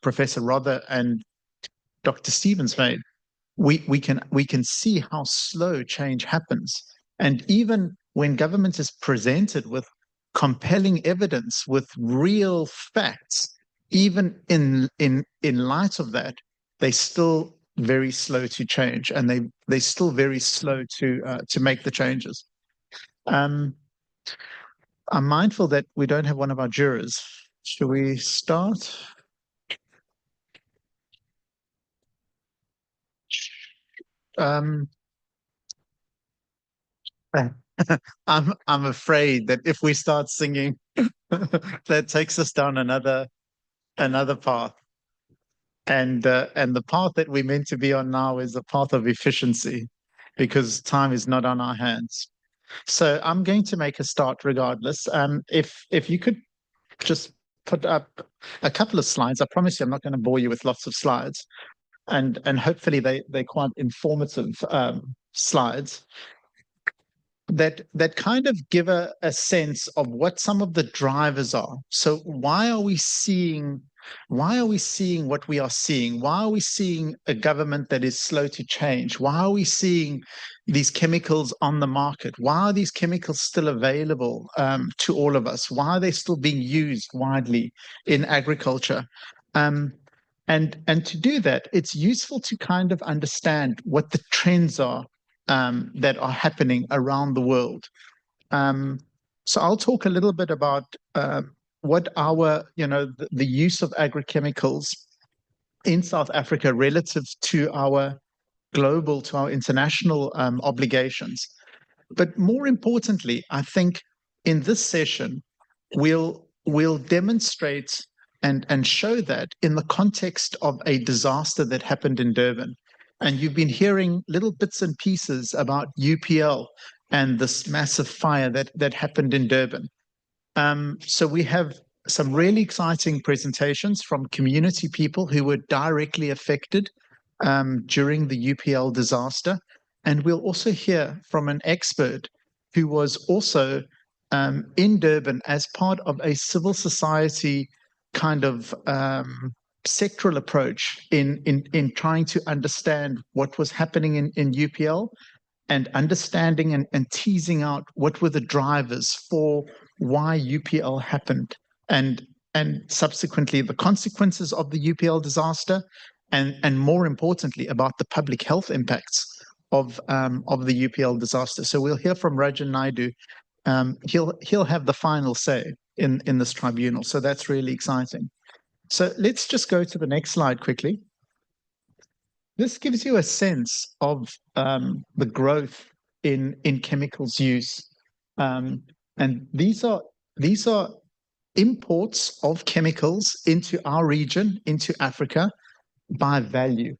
Professor Rother and Dr. Stevens made, we can see how slow change happens. And even when government is presented with compelling evidence, with real facts, even in light of that, they're still very slow to change, and they're still very slow to make the changes. I'm mindful that we don't have one of our jurors. Shall we start? I'm afraid that if we start singing, that takes us down another path. And the path that we're meant to be on now is a path of efficiency, because time is not on our hands. So I'm going to make a start regardless. If you could just put up a couple of slides. I promise you I'm not going to bore you with lots of slides. And hopefully they're quite informative slides that kind of give a sense of what some of the drivers are. So why are we seeing what we are seeing? Why are we seeing a government that is slow to change? Why are we seeing these chemicals on the market? Why are these chemicals still available to all of us? Why are they still being used widely in agriculture? And to do that, it's useful to kind of understand what the trends are that are happening around the world. So I'll talk a little bit about what our, the use of agrochemicals in South Africa relative to our global, to our international obligations. But more importantly, I think in this session, we'll demonstrate and show that in the context of a disaster that happened in Durban. And you've been hearing little bits and pieces about UPL and this massive fire that happened in Durban. So we have some really exciting presentations from community people who were directly affected during the UPL disaster. And we'll also hear from an expert who was also in Durban as part of a civil society kind of sectoral approach in trying to understand what was happening in UPL, and understanding and teasing out what were the drivers for why UPL happened, and subsequently the consequences of the UPL disaster, and more importantly about the public health impacts of the UPL disaster. So we'll hear from Rajen Naidoo. He'll have the final say in this tribunal. So that's really exciting. So let's just go to the next slide quickly. This gives you a sense of the growth in chemicals use, and these are imports of chemicals into our region, into Africa, by value,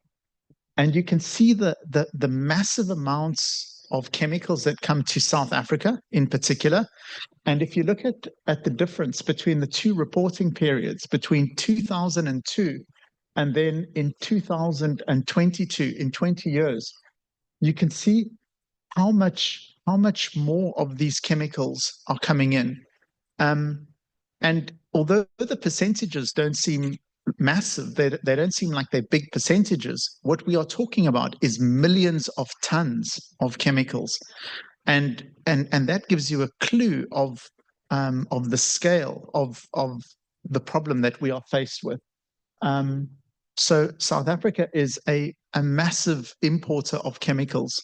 and you can see the massive amounts of chemicals that come to South Africa in particular. And if you look at the difference between the two reporting periods, between 2002 and then in 2022, in 20 years, you can see how much more of these chemicals are coming in. And although the percentages don't seem massive, they don't seem like they're big percentages, what we are talking about is millions of tons of chemicals. And that gives you a clue of the scale of the problem that we are faced with. So South Africa is a massive importer of chemicals.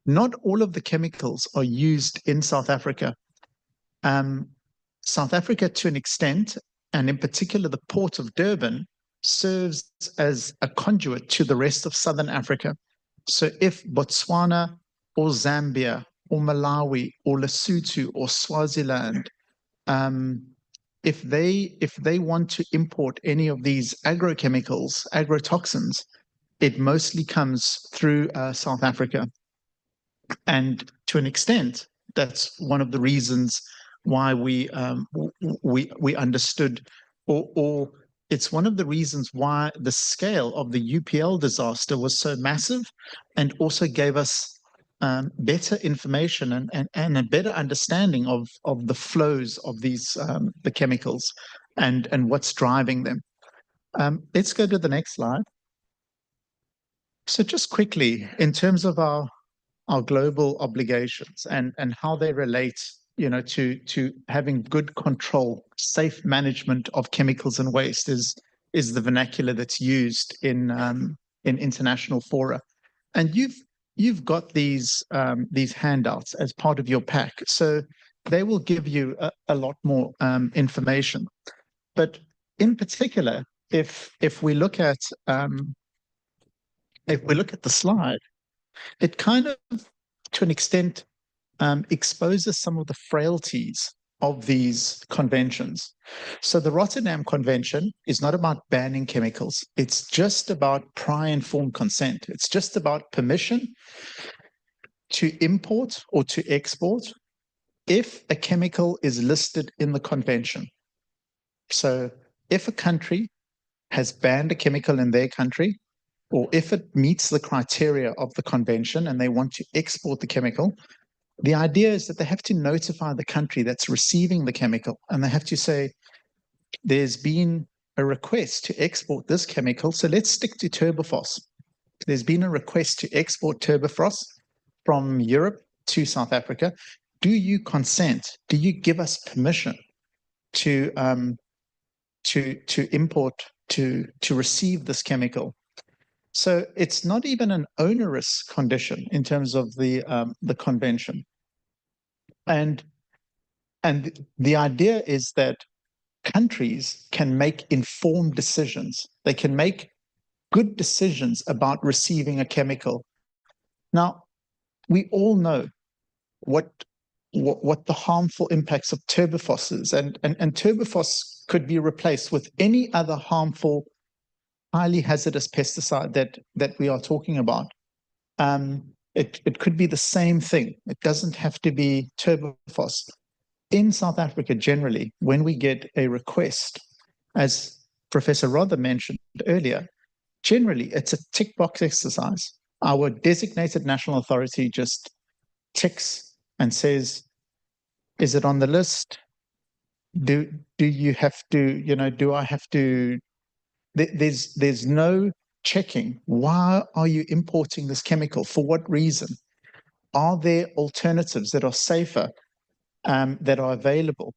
Not all of the chemicals are used in South Africa. South Africa, to an extent, and in particular the port of Durban, serves as a conduit to the rest of Southern Africa. So if Botswana or Zambia or Malawi or Lesotho or Swaziland, if they want to import any of these agrochemicals, agrotoxins, it mostly comes through South Africa. And to an extent, that's one of the reasons why we understood, or it's one of the reasons why the scale of the UPL disaster was so massive, and also gave us better information and a better understanding of the flows of these the chemicals and what's driving them. Let's go to the next slide. So just quickly, in terms of our global obligations and how they relate, to having good control, safe management of chemicals and waste is the vernacular that's used in international fora. And you've got these handouts as part of your pack, so they will give you a lot more information. But in particular, if we look at the slide, it kind of, to an extent, exposes some of the frailties of these conventions. So the Rotterdam Convention is not about banning chemicals. It's just about prior informed consent. It's just about permission to import or to export if a chemical is listed in the convention. So if a country has banned a chemical in their country, or if it meets the criteria of the convention and they want to export the chemical, the idea is that they have to notify the country that's receiving the chemical, and they have to say, there's been a request to export this chemical, so let's stick to turbophos. There's been a request to export turbophos from Europe to South Africa. Do you consent? Do you give us permission to import, to receive this chemical? So it's not even an onerous condition in terms of the convention. And the idea is that countries can make informed decisions. They can make good decisions about receiving a chemical. Now, we all know what the harmful impacts of turbophos is, and turbophos could be replaced with any other harmful, highly hazardous pesticide that we are talking about. It could be the same thing. It doesn't have to be turbophos. In South Africa, generally, when we get a request, as Professor Rother mentioned earlier, generally it's a tick box exercise. Our designated national authority just ticks and says, is it on the list? Do you have to, do I have to? There's no checking. Why are you importing this chemical? For what reason? Are there alternatives that are safer, that are available?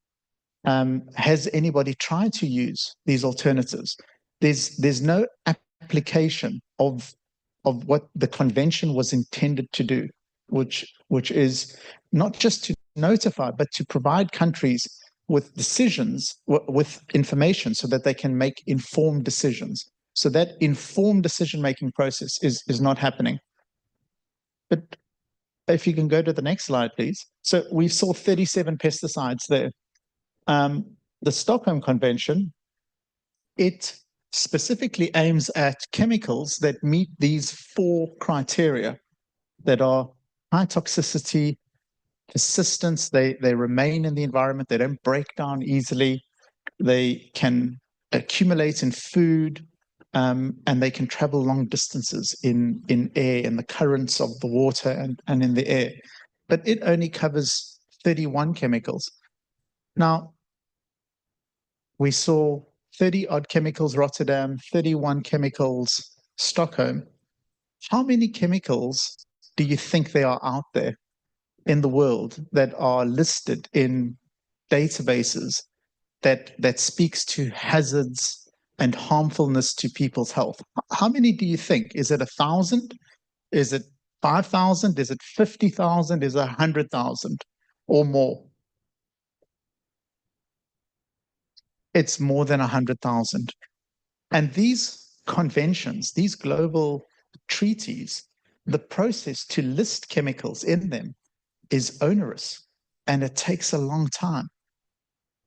Has anybody tried to use these alternatives? There's no application of what the convention was intended to do, which is not just to notify, but to provide countries with decisions, with information, so that they can make informed decisions. So that informed decision-making process is not happening. But if you can go to the next slide, please. So we saw 37 pesticides there. The Stockholm Convention, it specifically aims at chemicals that meet these 4 criteria that are high toxicity, persistence, they remain in the environment, they don't break down easily, they can accumulate in food, and they can travel long distances in air, in the currents of the water and in the air. But it only covers 31 chemicals. Now, we saw 30-odd chemicals Rotterdam, 31 chemicals Stockholm. How many chemicals do you think there are out there in the world that are listed in databases that speaks to hazards and harmfulness to people's health? How many do you think? Is it 1,000? Is it 5,000? Is it 50,000? Is it 100,000 or more? It's more than 100,000. And these conventions, these global treaties, the process to list chemicals in them is onerous, and it takes a long time.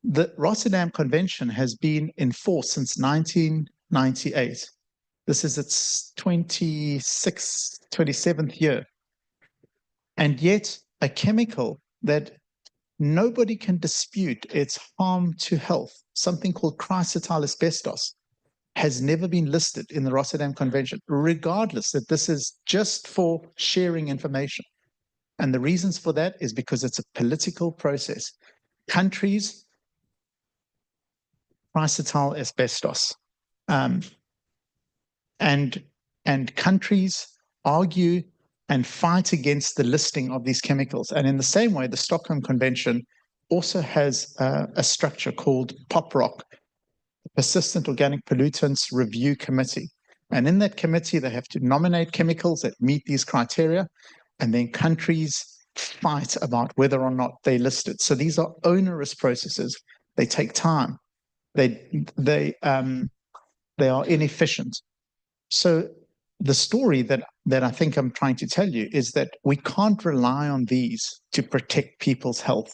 The Rotterdam Convention has been in force since 1998. This is its 27th year. And yet a chemical that nobody can dispute its harm to health, something called chrysotyl asbestos, has never been listed in the Rotterdam Convention, regardless that this is just for sharing information. And the reasons for that is because it's a political process. Countries, chrysotyl asbestos. Um, and countries argue and fight against the listing of these chemicals. And in the same way, the Stockholm Convention also has a structure called POPROC, Persistent Organic Pollutants Review Committee. And in that committee, they have to nominate chemicals that meet these criteria, and then countries fight about whether or not they list it. So these are onerous processes. They take time. They are inefficient. So the story that I think I'm trying to tell you is that we can't rely on these to protect people's health.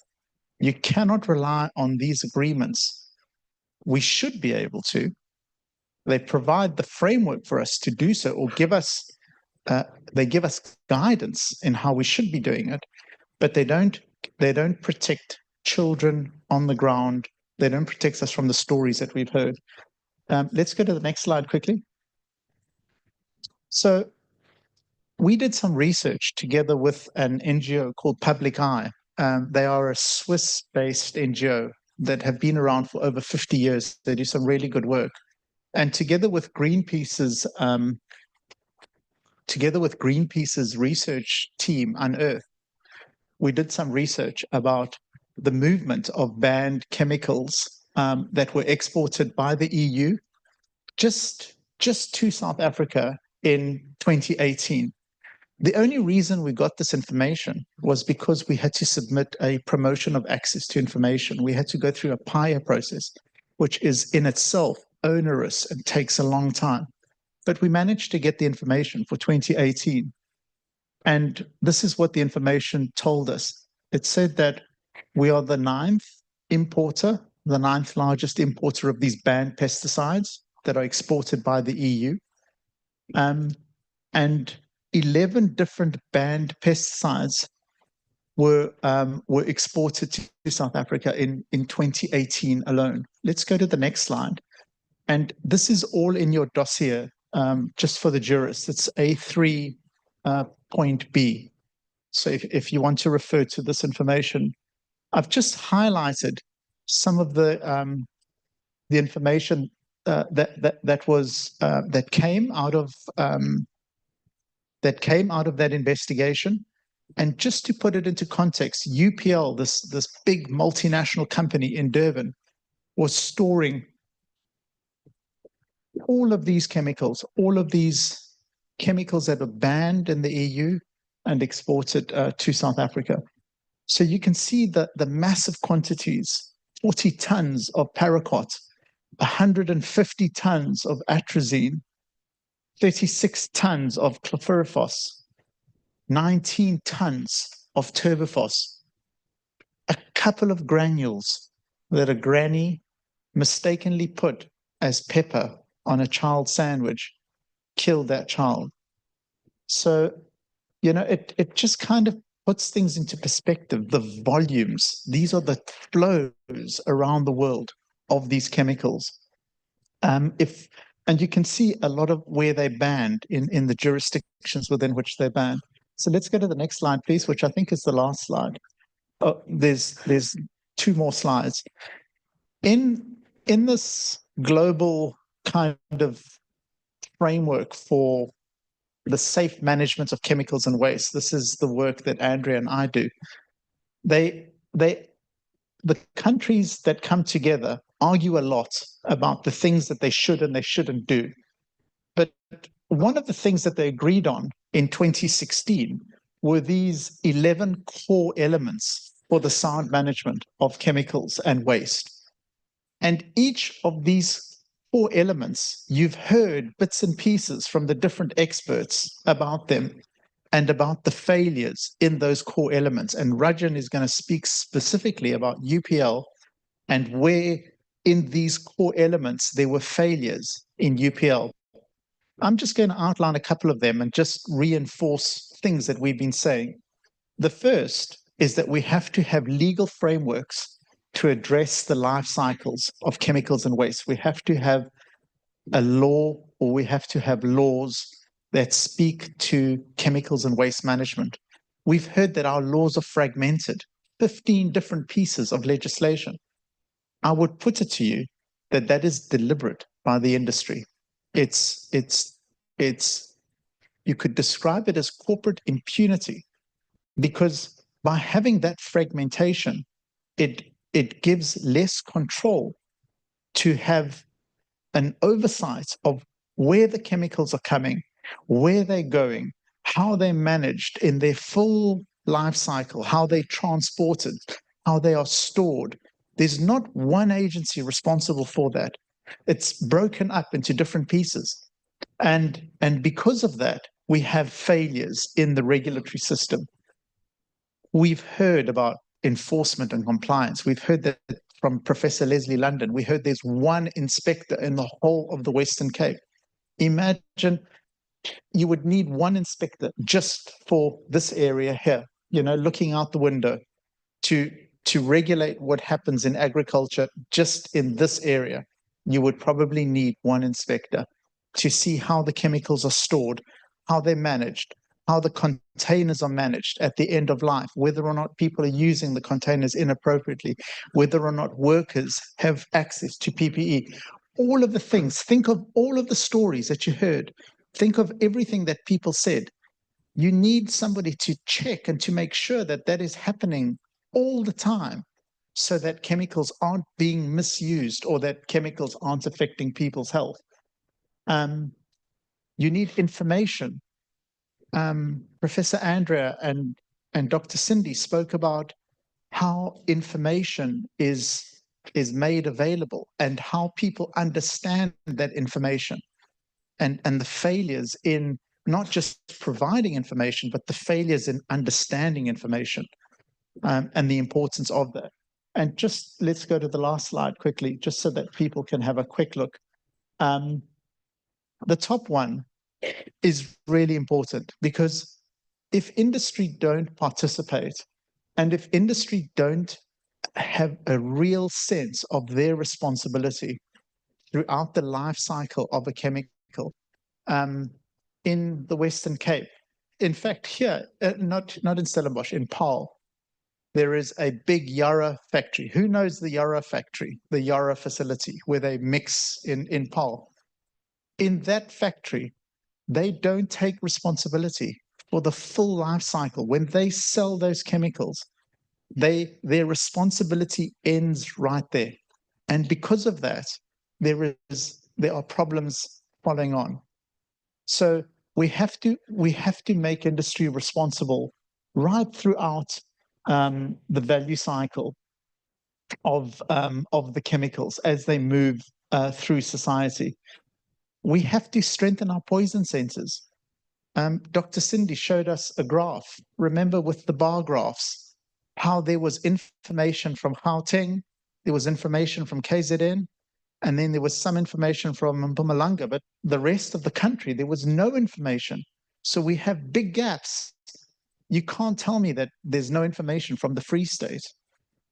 You cannot rely on these agreements. We should be able to. They provide the framework for us to do so, or they give us guidance in how we should be doing it, but they don't protect children on the ground. They don't protect us from the stories that we've heard. Let's go to the next slide quickly. So we did some research together with an NGO called Public Eye. They are a Swiss-based NGO that have been around for over 50 years. They do some really good work. And together with Greenpeace's research team, Unearth, we did some research about the movement of banned chemicals that were exported by the EU just to South Africa in 2018. The only reason we got this information was because we had to submit a promotion of access to information. We had to go through a PIA process, which is in itself onerous and takes a long time. But we managed to get the information for 2018. And this is what the information told us. It said that we are the ninth largest importer of these banned pesticides that are exported by the EU. And 11 different banned pesticides were exported to South Africa in 2018 alone. Let's go to the next slide. And this is all in your dossier, just for the jurists. It's A3 point B. So if you want to refer to this information, I've just highlighted some of the information that came out of that investigation. And just to put it into context, UPL, this big multinational company in Durban, was storing all of these chemicals that are banned in the EU and exported to South Africa. So you can see the massive quantities: 40 tons of paraquat, 150 tons of atrazine, 36 tons of chlorpyrifos, 19 tons of turbofos, a couple of granules that a granny mistakenly put as pepper on a child's sandwich killed that child. So, it just kind of puts things into perspective. The volumes, these are the flows around the world of these chemicals. And you can see a lot of where they're banned in the jurisdictions within which they're banned. So let's go to the next slide, please, which I think is the last slide. Oh, there's two more slides. In this global kind of framework for the safe management of chemicals and waste, this is the work that Andrea and I do. The countries that come together argue a lot about the things that they should and they shouldn't do. But one of the things that they agreed on in 2016 were these 11 core elements for the sound management of chemicals and waste. And each of these 4 elements, you've heard bits and pieces from the different experts about them and about the failures in those core elements. And Rajen is going to speak specifically about UPL and where in these core elements there were failures in UPL. I'm just going to outline a couple of them and just reinforce things that we've been saying. The first is that we have to have legal frameworks to address the life cycles of chemicals and waste. We have to have a law, or we have to have laws that speak to chemicals and waste management. We've heard that our laws are fragmented, 15 different pieces of legislation. I would put it to you that is deliberate by the industry. It's you could describe it as corporate impunity, because by having that fragmentation, it gives less control to have an oversight of where the chemicals are coming, where they're going, how they're managed in their full life cycle, how they're transported, how they are stored. There's not one agency responsible for that. It's broken up into different pieces. And because of that, we have failures in the regulatory system. We've heard about enforcement and compliance. We've heard that from Professor Leslie London. We heard there's one inspector in the whole of the Western Cape. Imagine you would need one inspector just for this area here, looking out the window to regulate what happens in agriculture just in this area. You would probably need one inspector to see how the chemicals are stored, how they're managed, how the containers are managed at the end of life, whether or not people are using the containers inappropriately, whether or not workers have access to PPE. All of the things, think of all of the stories that you heard. Think of everything that people said. You need somebody to check and to make sure that that is happening all the time, so that chemicals aren't being misused or that chemicals aren't affecting people's health. You need information. Professor Andrea and Dr. Cindy spoke about how information is made available and how people understand that information, and the failures in not just providing information, but the failures in understanding information, and the importance of that. And just let's go to the last slide quickly, just so that people can have a quick look. The top one is really important, because if industry don't participate, and if industry don't have a real sense of their responsibility throughout the life cycle of a chemical, in the Western Cape, in fact, here, not in Stellenbosch, in Paarl, there is a big Yara factory. Who knows the Yara factory, the Yara facility where they mix in Paarl? In that factory, they don't take responsibility for the full life cycle. When they sell those chemicals, their responsibility ends right there. And because of that, there are problems following on. So we have to make industry responsible right throughout the value cycle of the chemicals as they move through society. We have to strengthen our poison sensors. Dr. Cindy showed us a graph. Remember with the bar graphs, how there was information from Gauteng, there was information from KZN, and then there was some information from Mpumalanga, but the rest of the country, there was no information. So we have big gaps. You can't tell me that there's no information from the Free State.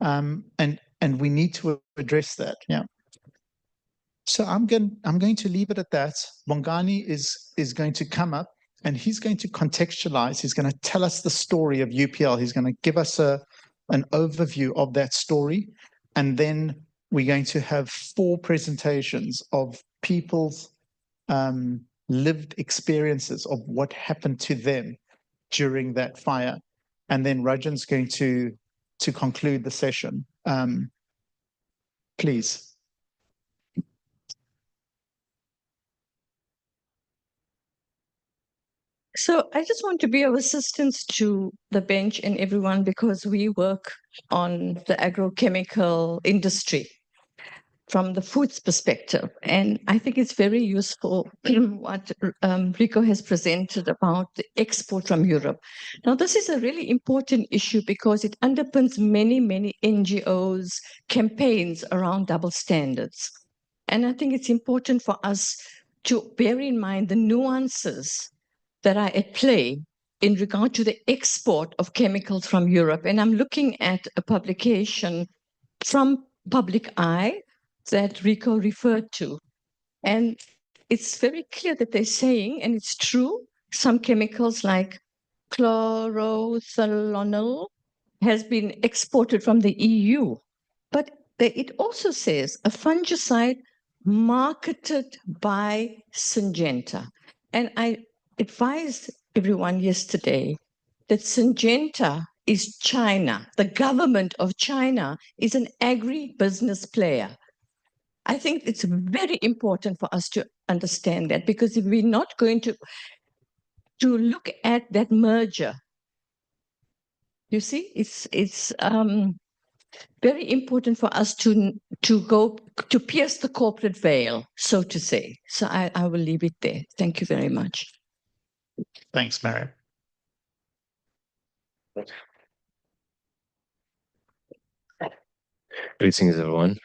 And we need to address that, yeah. So I'm going to leave it at that. Bongani is going to come up and he's going to contextualize. He's going to tell us the story of UPL. He's going to give us an overview of that story. And then we're going to have 4 presentations of people's lived experiences of what happened to them during that fire. And then Rajen's going to conclude the session. Please. So I just want to be of assistance to the bench and everyone, because we work on the agrochemical industry from the foods perspective. And I think it's very useful what Rico has presented about the export from Europe. Now, this is a really important issue because it underpins many, many NGOs' campaigns around double standards. And I think it's important for us to bear in mind the nuances that are at play in regard to the export of chemicals from Europe. And I'm looking at a publication from Public Eye that Rico referred to. And it's very clear that they're saying, and it's true, some chemicals like chlorothalonil has been exported from the EU. But it also says a fungicide marketed by Syngenta. And I advised everyone yesterday that Syngenta is China. The government of China is an agri-business player. I think it's very important for us to understand that, because if we're not going to look at that merger, you see, it's very important for us to pierce the corporate veil, so to say. So I will leave it there. Thank you very much. Thanks, Mary. Greetings, everyone.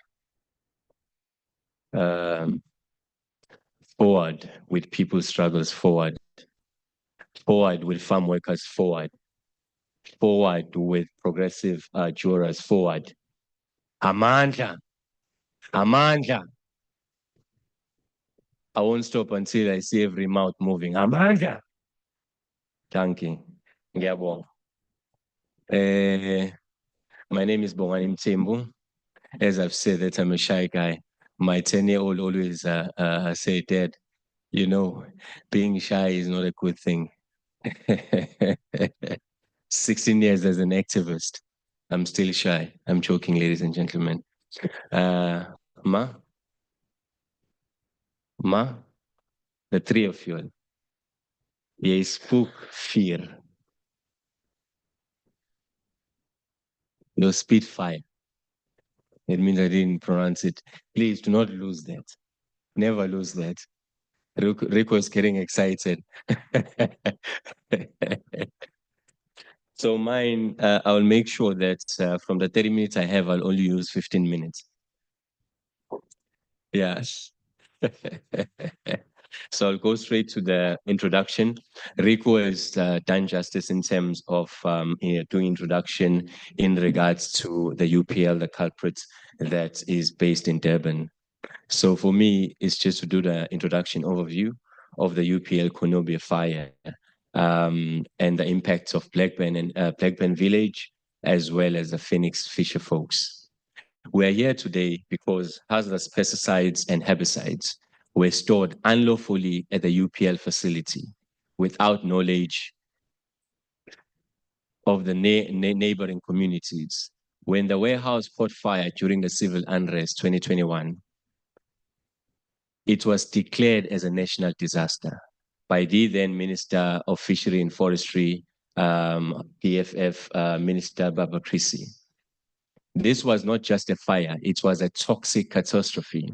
Forward with people's struggles, forward. Forward with farm workers, forward. Forward with progressive jurors, forward. Amandla. Amandla. I won't stop until I see every mouth moving. Amandla. Thank you. Ngiyabonga. My name is Bongani Mthembu. As I've said that I'm a shy guy. My 10-year-old always say, Dad, you know, being shy is not a good thing. 16 years as an activist. I'm still shy. I'm joking, ladies and gentlemen. Ma, the three of you. You spoke fear. Your Spitfire. It means I didn't pronounce it. Please do not lose that. Never lose that. Rico is getting excited. So mine, I'll make sure that from the 30 minutes I have, I'll only use 15 minutes. Yes. So I'll go straight to the introduction. Rico has done justice in terms of doing introduction in regards to the UPL, the culprit that is based in Durban. So for me, it's just to do the introduction overview of the UPL Konobia fire and the impacts of Blackburn and Blackburn village, as well as the Phoenix Fisherfolks. We are here today because hazardous pesticides and herbicides were stored unlawfully at the UPL facility without knowledge of the neighboring communities. When the warehouse caught fire during the civil unrest 2021, it was declared as a national disaster by the then Minister of Fishery and Forestry, PFF Minister Babalo. This was not just a fire, it was a toxic catastrophe,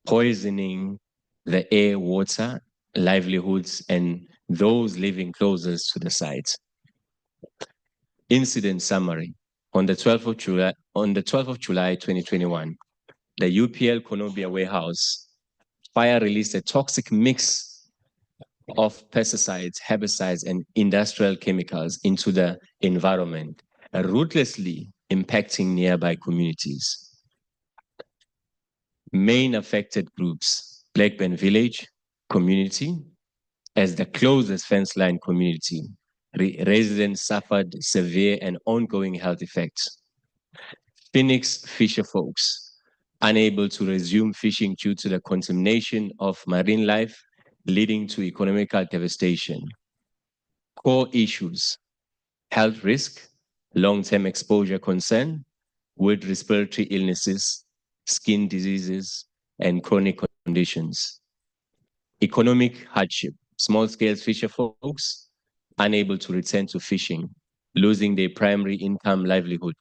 poisoning the air, water, livelihoods, and those living closest to the site. Incident summary. On the 12th of July 2021, the UPL Konobia Warehouse fire released a toxic mix of pesticides, herbicides, and industrial chemicals into the environment, ruthlessly impacting nearby communities. Main affected groups, Blackburn village community, as the closest fence line community. Residents suffered severe and ongoing health effects. Phoenix Fisherfolks, unable to resume fishing due to the contamination of marine life, leading to economical devastation. Core issues, health risk, long-term exposure concern with respiratory illnesses, skin diseases, and chronic conditions. Economic hardship, small-scale fisher folks unable to return to fishing, losing their primary income livelihood.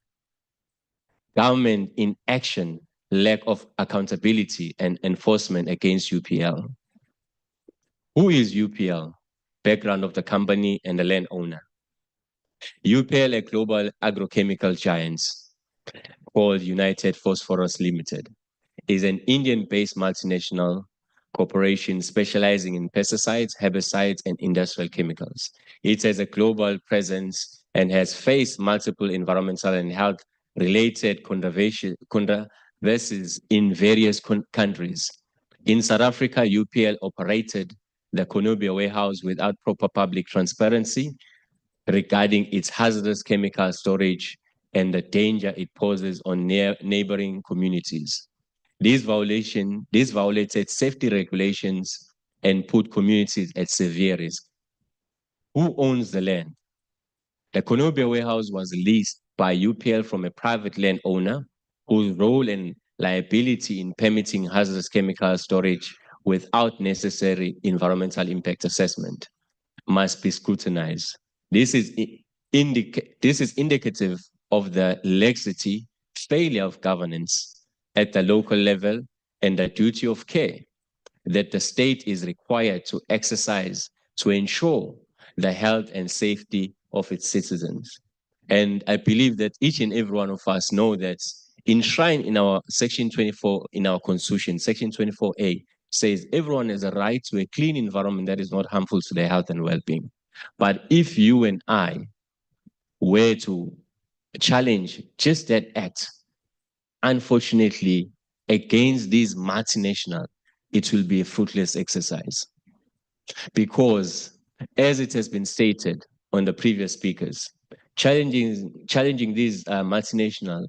Government inaction, lack of accountability and enforcement against UPL. Who is UPL? Background of the company and the landowner. UPL, a global agrochemical giant called United Phosphorus Limited, is an Indian-based multinational corporation specializing in pesticides, herbicides, and industrial chemicals. It has a global presence and has faced multiple environmental and health-related controversies in various countries. In South Africa, UPL operated the Konobia warehouse without proper public transparency regarding its hazardous chemical storage and the danger it poses on neighboring communities. These violated safety regulations and put communities at severe risk. Who owns the land? The UPL Warehouse was leased by UPL from a private landowner whose role and liability in permitting hazardous chemical storage without necessary environmental impact assessment must be scrutinized. This is indicative of the laxity, failure of governance at the local level, and the duty of care that the state is required to exercise to ensure the health and safety of its citizens. And I believe that each and every one of us know that enshrined in our Section 24, in our Constitution, Section 24A, says everyone has a right to a clean environment that is not harmful to their health and well-being. But if you and I were to challenge just that act, unfortunately, against these multinationals, it will be a fruitless exercise. Because, as it has been stated on the previous speakers, challenging these multinationals,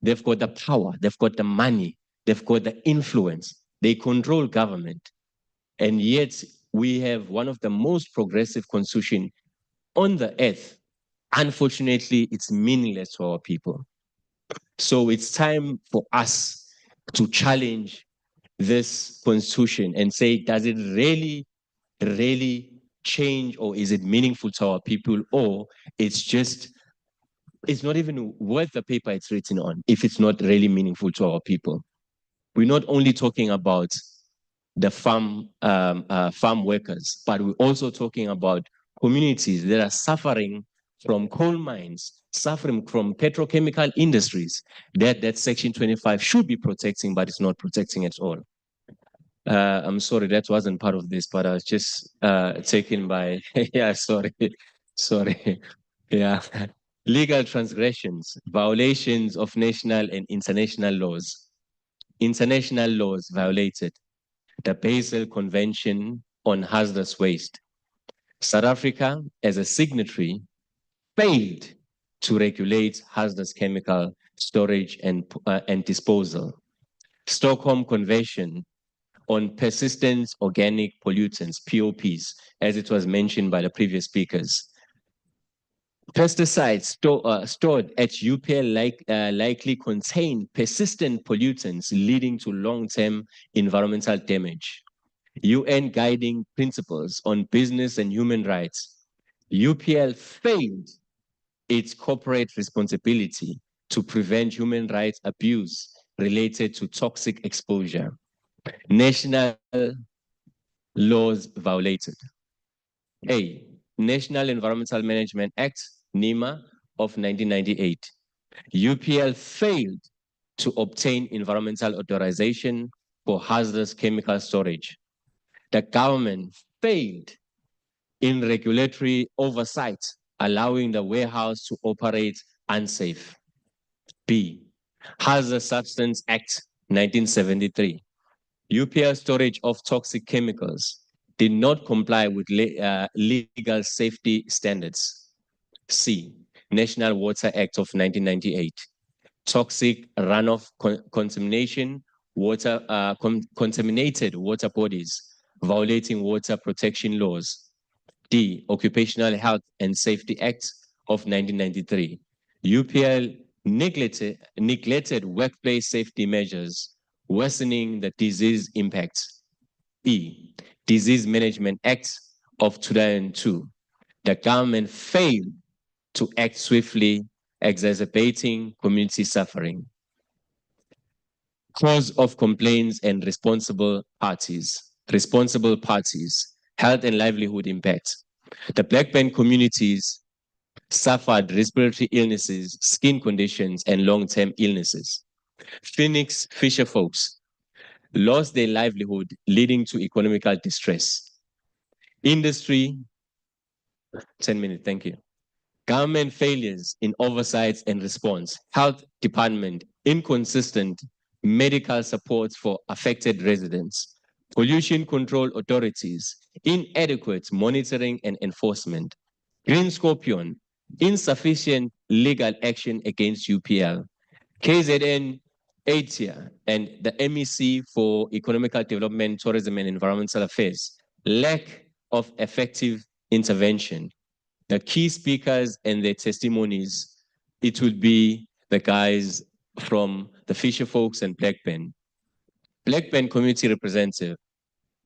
they've got the power, they've got the money, they've got the influence, they control government. And yet we have one of the most progressive constitutions on the earth. Unfortunately, it's meaningless to our people. So it's time for us to challenge this constitution and say, does it really change, or is it meaningful to our people, or it's not even worth the paper it's written on if it's not really meaningful to our people? We're not only talking about the farm workers, but we're also talking about communities that are suffering from coal mines, suffering from petrochemical industries that Section 25 should be protecting, but it's not protecting at all. I'm sorry, that wasn't part of this, but I was just taken by, yeah, sorry. Yeah. Legal transgressions, violations of national and international laws. International laws violated. The Basel Convention on Hazardous Waste. South Africa, as a signatory, failed to regulate hazardous chemical storage and disposal. Stockholm Convention on Persistent Organic Pollutants, POPs, as it was mentioned by the previous speakers. Pesticides stored at UPL likely contain persistent pollutants leading to long-term environmental damage. UN Guiding Principles on Business and Human Rights. UPL failed its corporate responsibility to prevent human rights abuse related to toxic exposure. National laws violated. A, National Environmental Management Act, NEMA, of 1998. UPL failed to obtain environmental authorization for hazardous chemical storage. The government failed in regulatory oversight, allowing the warehouse to operate unsafe. B, Hazardous Substance Act, 1973. UPL storage of toxic chemicals did not comply with legal safety standards. C, National Water Act of 1998. Toxic runoff contaminated water bodies, violating water protection laws. D, Occupational Health and Safety Act of 1993. UPL neglected workplace safety measures, worsening the disease impacts. E, Disease Management Act of 2002. The government failed to act swiftly, exacerbating community suffering. Cause of complaints and responsible parties. Responsible parties, health and livelihood impact. The Blackburn communities suffered respiratory illnesses, skin conditions, and long-term illnesses. Phoenix Fisherfolks lost their livelihood, leading to economical distress. Industry, 10 minutes, thank you. Government failures in oversight and response. Health department, inconsistent medical support for affected residents. Pollution control authorities, inadequate monitoring and enforcement. Green Scorpion, insufficient legal action against UPL. KZN ATIA and the MEC for Economical Development, Tourism and Environmental Affairs, lack of effective intervention. The key speakers and their testimonies, it would be the guys from the Fisherfolks and Blackburn. Blackburn community representative,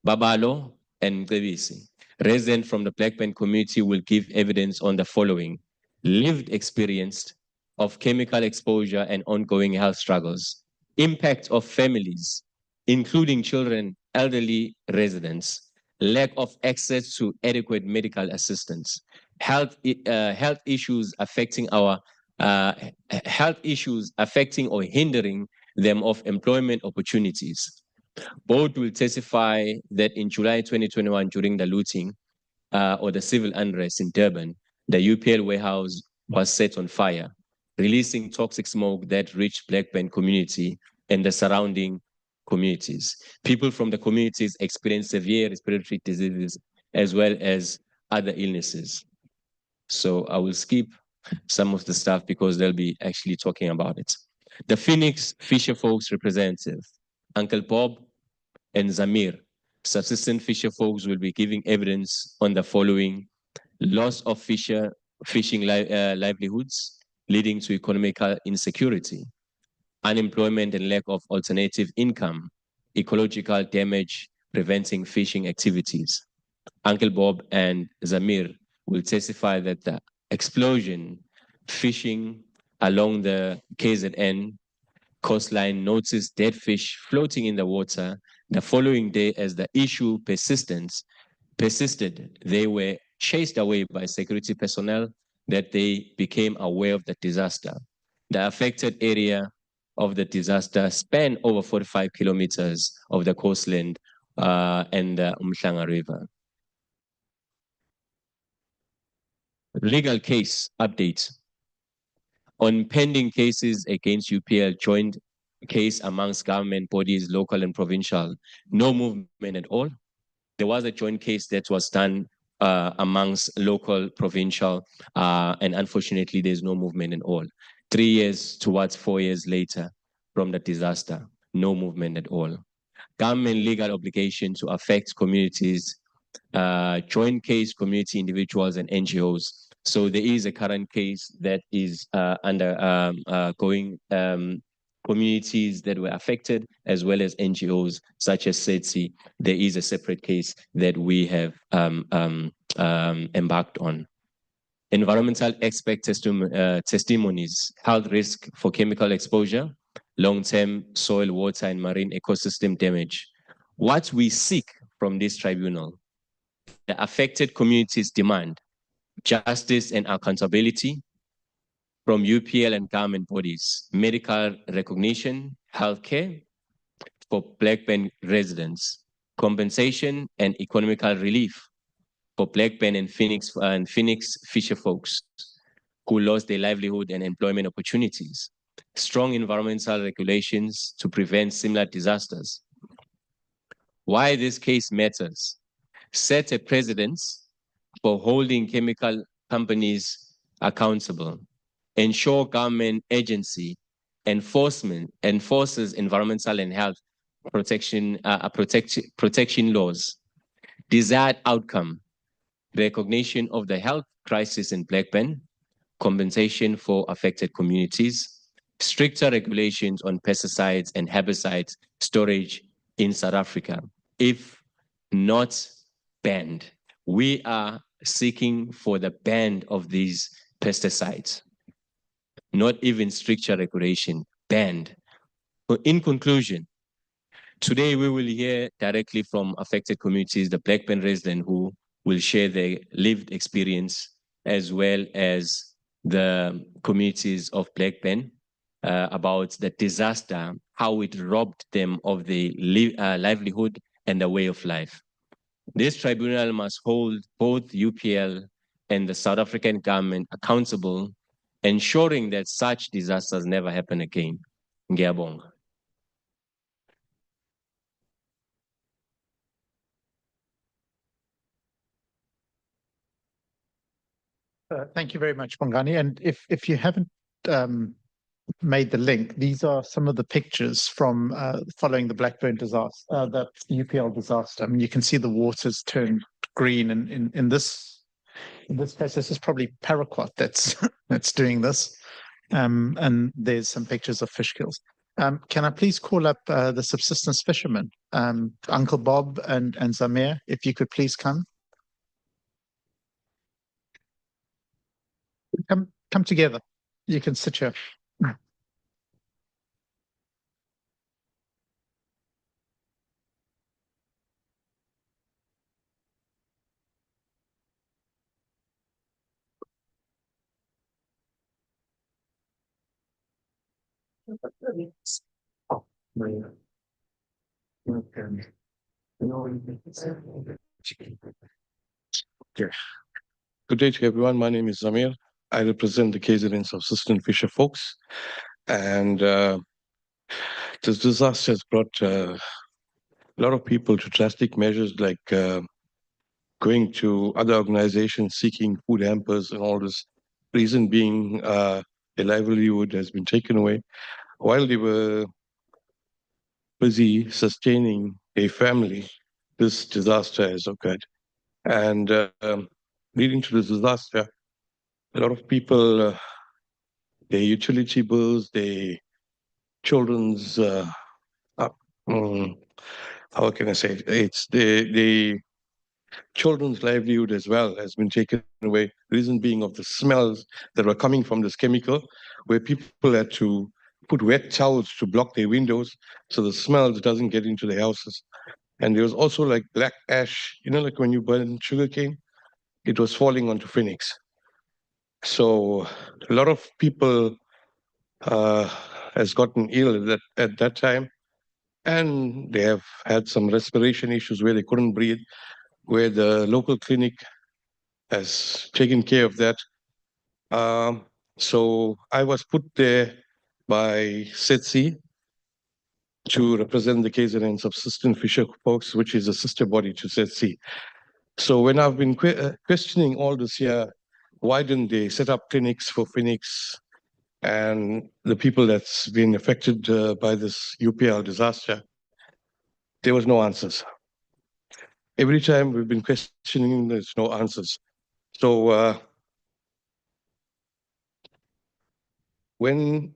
Babalo and Mcebisi. Resident from the Blackburn community will give evidence on the following: lived experience of chemical exposure and ongoing health struggles, impact of families, including children, elderly residents, lack of access to adequate medical assistance, health issues affecting or hindering them of employment opportunities. Both will testify that in July 2021, during the looting or the civil unrest in Durban, the UPL warehouse was set on fire, releasing toxic smoke that reached Blackburn community and the surrounding communities. People from the communities experienced severe respiratory diseases as well as other illnesses. So I will skip some of the stuff because they'll be actually talking about it. The Phoenix Fisherfolks representative, Uncle Bob and Zameer, subsistent fisherfolks, will be giving evidence on the following: loss of fishing livelihoods, leading to economical insecurity, unemployment and lack of alternative income, ecological damage, preventing fishing activities. Uncle Bob and Zameer will testify that the explosion fishing along the KZN coastline noticed dead fish floating in the water. The following day, as the issue persisted, they were chased away by security personnel that they became aware of the disaster. The affected area of the disaster spanned over 45 kilometers of the coastland and the Umhlanga River. Legal case update. On pending cases against UPL, joint case amongst government bodies, local and provincial, no movement at all. There was a joint case that was done amongst local, provincial, and unfortunately, there's no movement at all. 3 years towards 4 years later from the disaster, no movement at all. Government legal obligation to affect communities, joint case, community, individuals, and NGOs. So there is a current case that is going communities that were affected, as well as NGOs such as SETSI. There is a separate case that we have embarked on. Environmental expert testimonies, health risk for chemical exposure, long-term soil, water, and marine ecosystem damage. What we seek from this tribunal, the affected communities demand justice and accountability from UPL and government bodies, medical recognition, healthcare for Blackburn residents, compensation and economical relief for Blackburn and Phoenix fisherfolks who lost their livelihood and employment opportunities, strong environmental regulations to prevent similar disasters. Why this case matters: set a precedence for holding chemical companies accountable, ensure government agency enforces environmental and health protection laws, desired outcome, recognition of the health crisis in Blackburn, compensation for affected communities, stricter regulations on pesticides and herbicides storage in South Africa, if not banned. We are seeking for the ban of these pesticides, not even stricter regulation, banned. In conclusion, today we will hear directly from affected communities, the Blackburn residents who will share their lived experience, as well as the communities of Blackburn about the disaster, how it robbed them of their livelihood and the way of life. This tribunal must hold both UPL and the South African government accountable, ensuring that such disasters never happen again. Ngiyabonga. Thank you very much, Bongani. And if you haven't made the link. These are some of the pictures from following the Blackburn disaster, that UPL disaster. I mean, you can see the water's turned green, and in this case, this is probably paraquat that's that's doing this. And there's some pictures of fish kills. Can I please call up the subsistence fishermen, Uncle Bob and Zameer, if you could please come. Come together. You can sit here. Good day to everyone. My name is Zameer. I represent the KZN subsistence Fisherfolks, and this disaster has brought a lot of people to drastic measures like going to other organizations seeking food hampers and all this. Reason being, their livelihood has been taken away while they were busy sustaining a family. This disaster has occurred, and leading to this disaster, a lot of people, their utility bills, their children's, how can I say it? It's the children's livelihood as well has been taken away. Reason being of the smells that were coming from this chemical, where people had to put wet towels to block their windows so the smells doesn't get into the houses. And there was also like black ash, like when you burn sugarcane, it was falling onto Phoenix. So a lot of people has gotten ill at that time, and they have had some respiration issues where they couldn't breathe, where the local clinic has taken care of that. So I was put there by SETSI to represent the KZN Subsistence Fisherfolks, which is a sister body to SETSI. So when I've been questioning all this here, why didn't they set up clinics for Phoenix and the people that's been affected by this UPL disaster, there was no answers. Every time we've been questioning, there's no answers. So when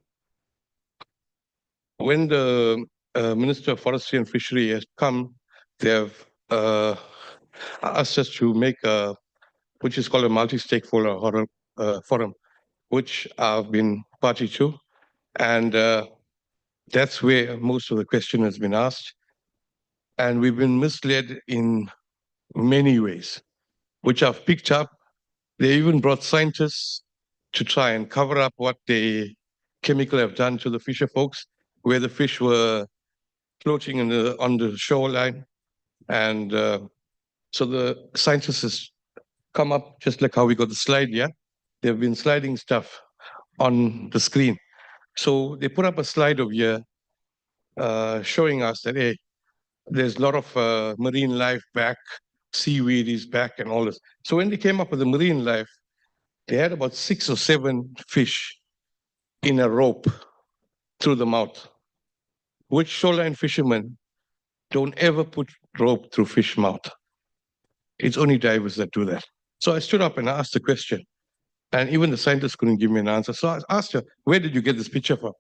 the Minister of Forestry and Fishery has come, they have asked us to make which is called a multi-stakeholder forum, which I've been party to. And that's where most of the question has been asked. And we've been misled in many ways, which I've picked up. They even brought scientists to try and cover up what the chemical have done to the fisher folks, where the fish were floating on the shoreline. And so the scientists has come up, just like how we got the slide here. They've been sliding stuff on the screen. So they put up a slide over here showing us that, hey, there's a lot of marine life back, seaweed is back and all this. So when they came up with the marine life, they had about 6 or 7 fish in a rope through the mouth, which shoreline fishermen don't ever put rope through fish mouth. It's only divers that do that. So I stood up and asked the question, and even the scientists couldn't give me an answer. So I asked her, where did you get this picture from?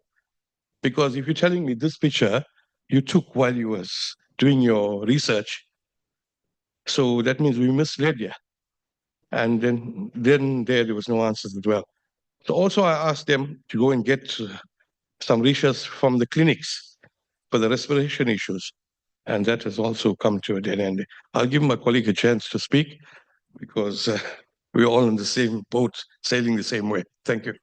Because if you're telling me this picture you took while you was doing your research, so that means we misled you. And then there was no answers as well. So also I asked them to go and get some research from the clinics for the respiration issues. And that has also come to a dead end. I'll give my colleague a chance to speak because we're all in the same boat, sailing the same way. Thank you.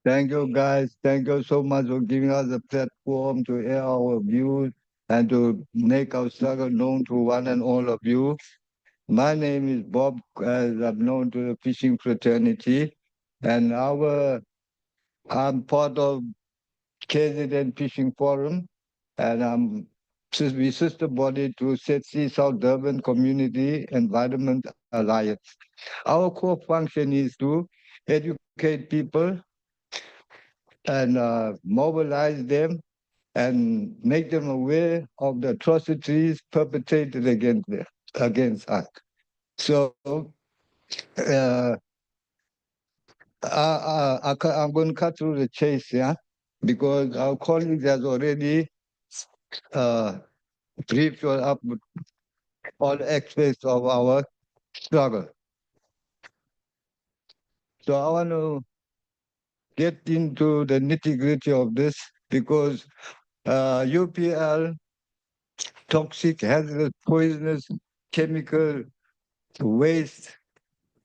Thank you, guys. Thank you so much for giving us a platform to air our views and to make our struggle known to one and all of you. My name is Bob, as I'm known to the fishing fraternity, and I'm part of KZN Fishing Forum, and I'm we sister body to SETC South Durban Community Environment Alliance. Our core function is to educate people and mobilize them and make them aware of the atrocities perpetrated against us. So I'm going to cut through the chase, yeah, because our colleague has already briefed you up with all aspects of our struggle. So I want to get into the nitty-gritty of this because UPL, toxic, hazardous, poisonous, chemical waste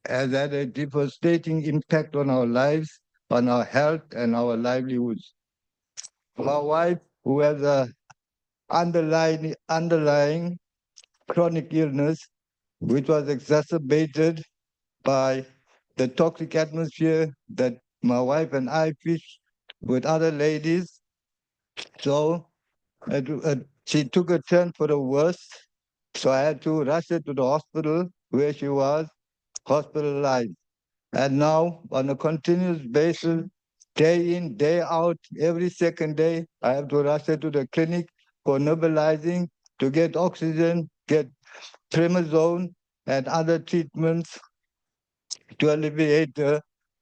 has had a devastating impact on our lives, on our health, and our livelihoods. My wife, who has a underlying chronic illness, which was exacerbated by the toxic atmosphere that my wife and I fished with other ladies. So she took a turn for the worse. So I had to rush her to the hospital where she was hospitalized. And now, on a continuous basis, day in, day out, every second day, I have to rush her to the clinic for nebulizing, to get oxygen, get prednisone, and other treatments to alleviate the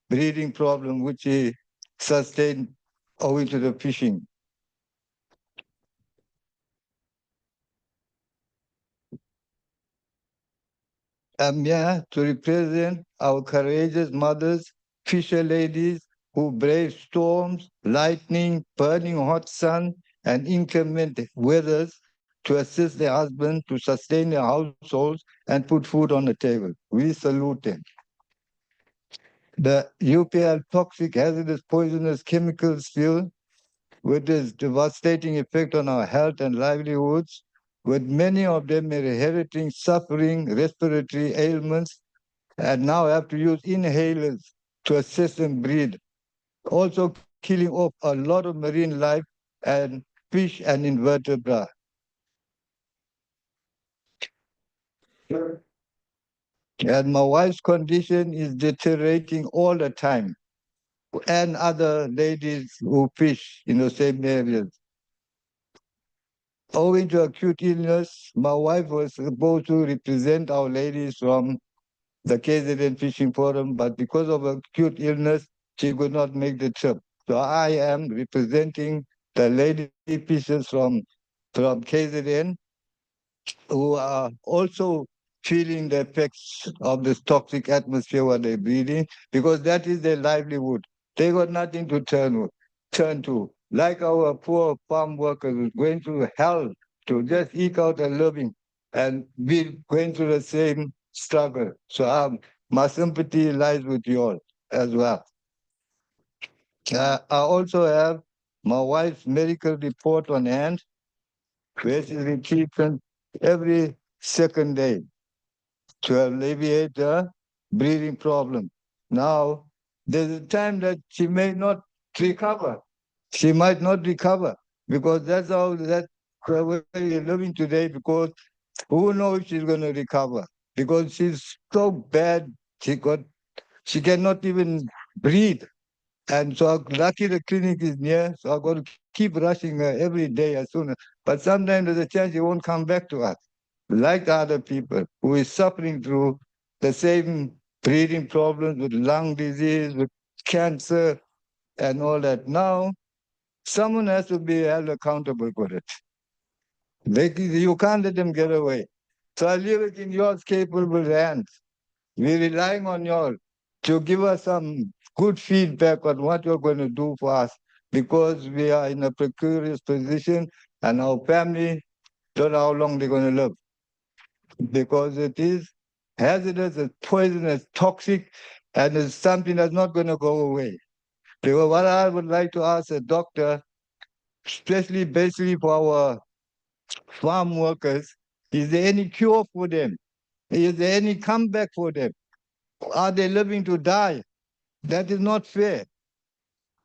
breathing problem which he sustained owing to the fishing. I'm here to represent our courageous mothers, fisher ladies who brave storms, lightning, burning hot sun, and inclement weathers to assist their husbands to sustain their households and put food on the table. We salute them. The UPL toxic, hazardous, poisonous chemicals spill, with its devastating effect on our health and livelihoods, with many of them inheriting suffering, respiratory ailments, and now have to use inhalers to assist them breathe. Also killing off a lot of marine life and fish and invertebrate. And my wife's condition is deteriorating all the time, and other ladies who fish in the same areas. Owing to acute illness, my wife was supposed to represent our ladies from the KZN Fishing Forum, but because of acute illness, she could not make the trip. So I am representing the lady fishers from KZN who are also feeling the effects of this toxic atmosphere what they're breathing, because that is their livelihood. They got nothing to turn to. Like our poor farm workers who's going through hell to just eke out a living, and we going through the same struggle. So my sympathy lies with you all as well. I also have my wife's medical report on hand, where she's in treatment every second day to alleviate the breathing problem. Now, there's a time that she may not recover. She might not recover because that's the way we're living today, because who knows if she's going to recover, because she's so bad, she cannot even breathe. And so lucky the clinic is near, so I've got to keep rushing her every day as soon as. But sometimes there's a chance she won't come back to us, like the other people who is suffering through the same breathing problems with lung disease, with cancer, and all that. Now, someone has to be held accountable for it. You can't let them get away. So I leave it in your capable hands. We're relying on you all to give us some good feedback on what you're going to do for us, because we are in a precarious position and our family don't know how long they're going to live, because it is hazardous, it's poisonous, toxic, and it's something that's not going to go away. Because what I would like to ask a doctor, especially basically for our farm workers, is there any cure for them? Is there any comeback for them? Are they living to die? That is not fair.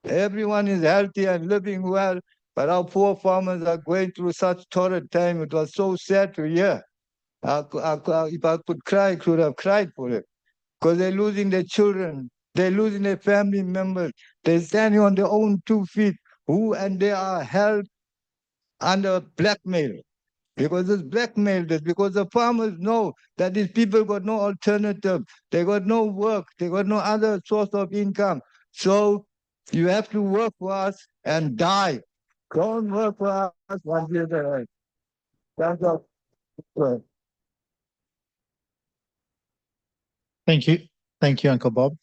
Everyone is healthy and living well, But our poor farmers are going through such torrid time. It was so sad to hear. If I could cry, I could have cried for it. Because they're losing their children. They're losing their family members. They're standing on their own 2 feet. And they are held under blackmail. Because it's blackmail, because the farmers know that these people got no alternative. They got no work. They got no other source of income. So you have to work for us and die. Don't work for us until the right. That's all. Thank you. Thank you, Uncle Bob.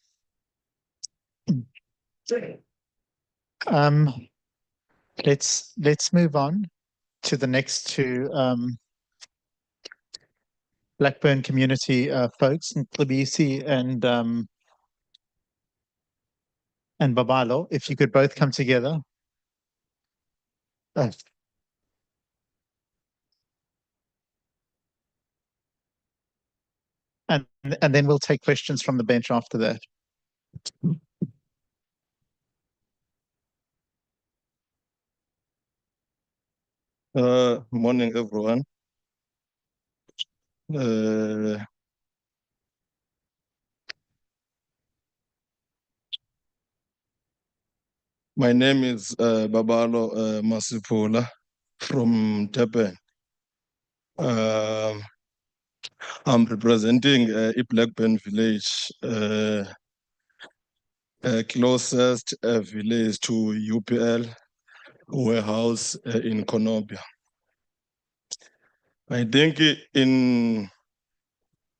Let's move on to the next two Blackburn community folks, Mcebisi and Babalo. If you could both come together. And then we'll take questions from the bench after that. Morning, everyone. My name is Babalo Masiphula from Durban. I'm representing Blackburn village, closest village to UPL Warehouse in Konobia. I think in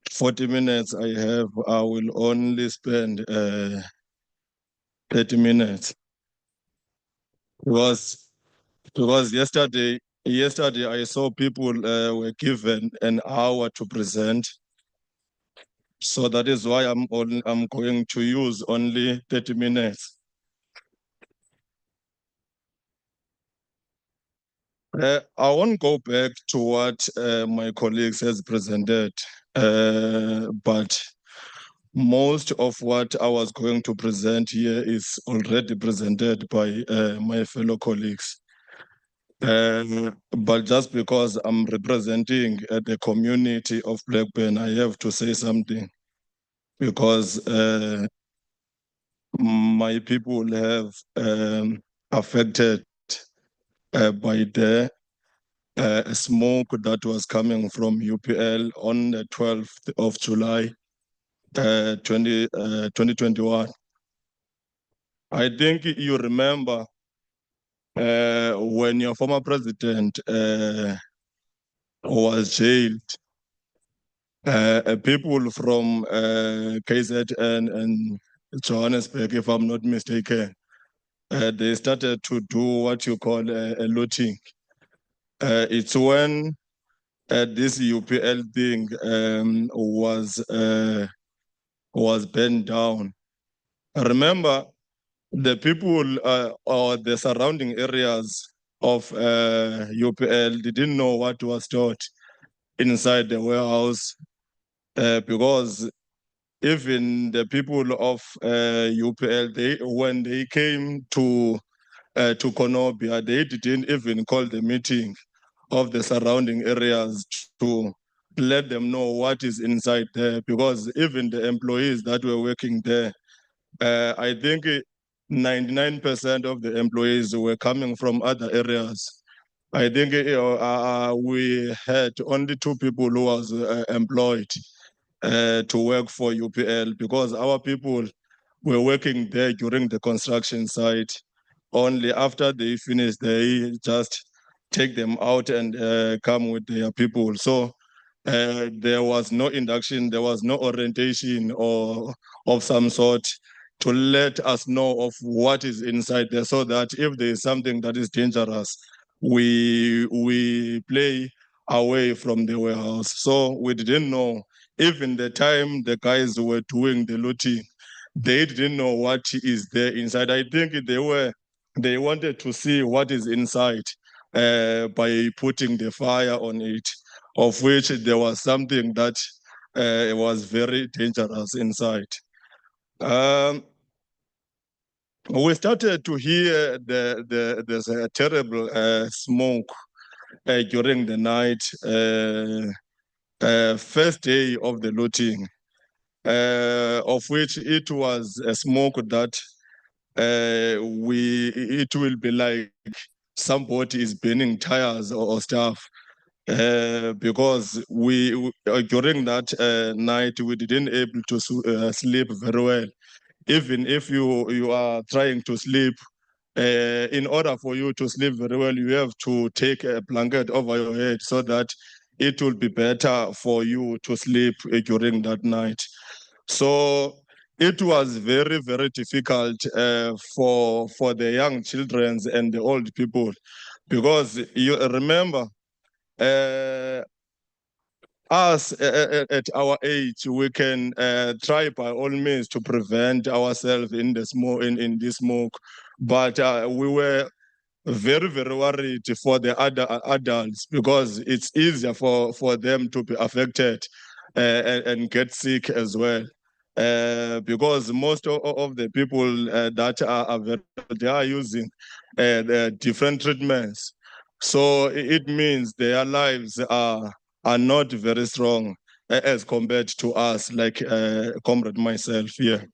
40 minutes I will only spend 30 minutes. Because yesterday I saw people were given an hour to present. So that is why I'm going to use only 30 minutes. I won't go back to what my colleagues has presented, but most of what I was going to present here is already presented by my fellow colleagues. But just because I'm representing the community of Blackburn, I have to say something, because my people have affected by the smoke that was coming from UPL on the 12th of July, 2021. I think you remember when your former president was jailed, people from KZN and Johannesburg, if I'm not mistaken, they started to do what you call a looting. It's when this UPL thing was burned down. Remember, the people or the surrounding areas of UPL didn't know what was stored inside the warehouse, because even the people of UPL, when they came to Konobia, they didn't even call the meeting of the surrounding areas to let them know what is inside there, because even the employees that were working there, I think 99% of the employees were coming from other areas. I think we had only 2 people who was employed to work for UPL, because our people were working there during the construction site. Only after they finish, they just take them out and come with their people. So there was no induction, there was no orientation or of some sort to let us know of what is inside there, so that if there is something that is dangerous, we play away from the warehouse. So we didn't know. Even the time the guys were doing the looting, they didn't know what is there inside. I think they wanted to see what is inside by putting the fire on it, of which there was something that was very dangerous inside. we started to hear there's a terrible smoke during the night, first day of the looting, of which it was a smoke that it will be like somebody is burning tires or stuff. Because we during that night we didn't able to sleep very well. Even if you are trying to sleep, in order for you to sleep very well, you have to take a blanket over your head so that it will be better for you to sleep during that night. So it was very, very difficult for the young children and the old people, because you remember, us at our age, we can try by all means to prevent ourselves in the smoke, in this smoke, but we were very, very worried for the adults, because it's easier for them to be affected and get sick as well. Because most of the people that they are using the different treatments, so it means their lives are not very strong as compared to us, like comrade myself here.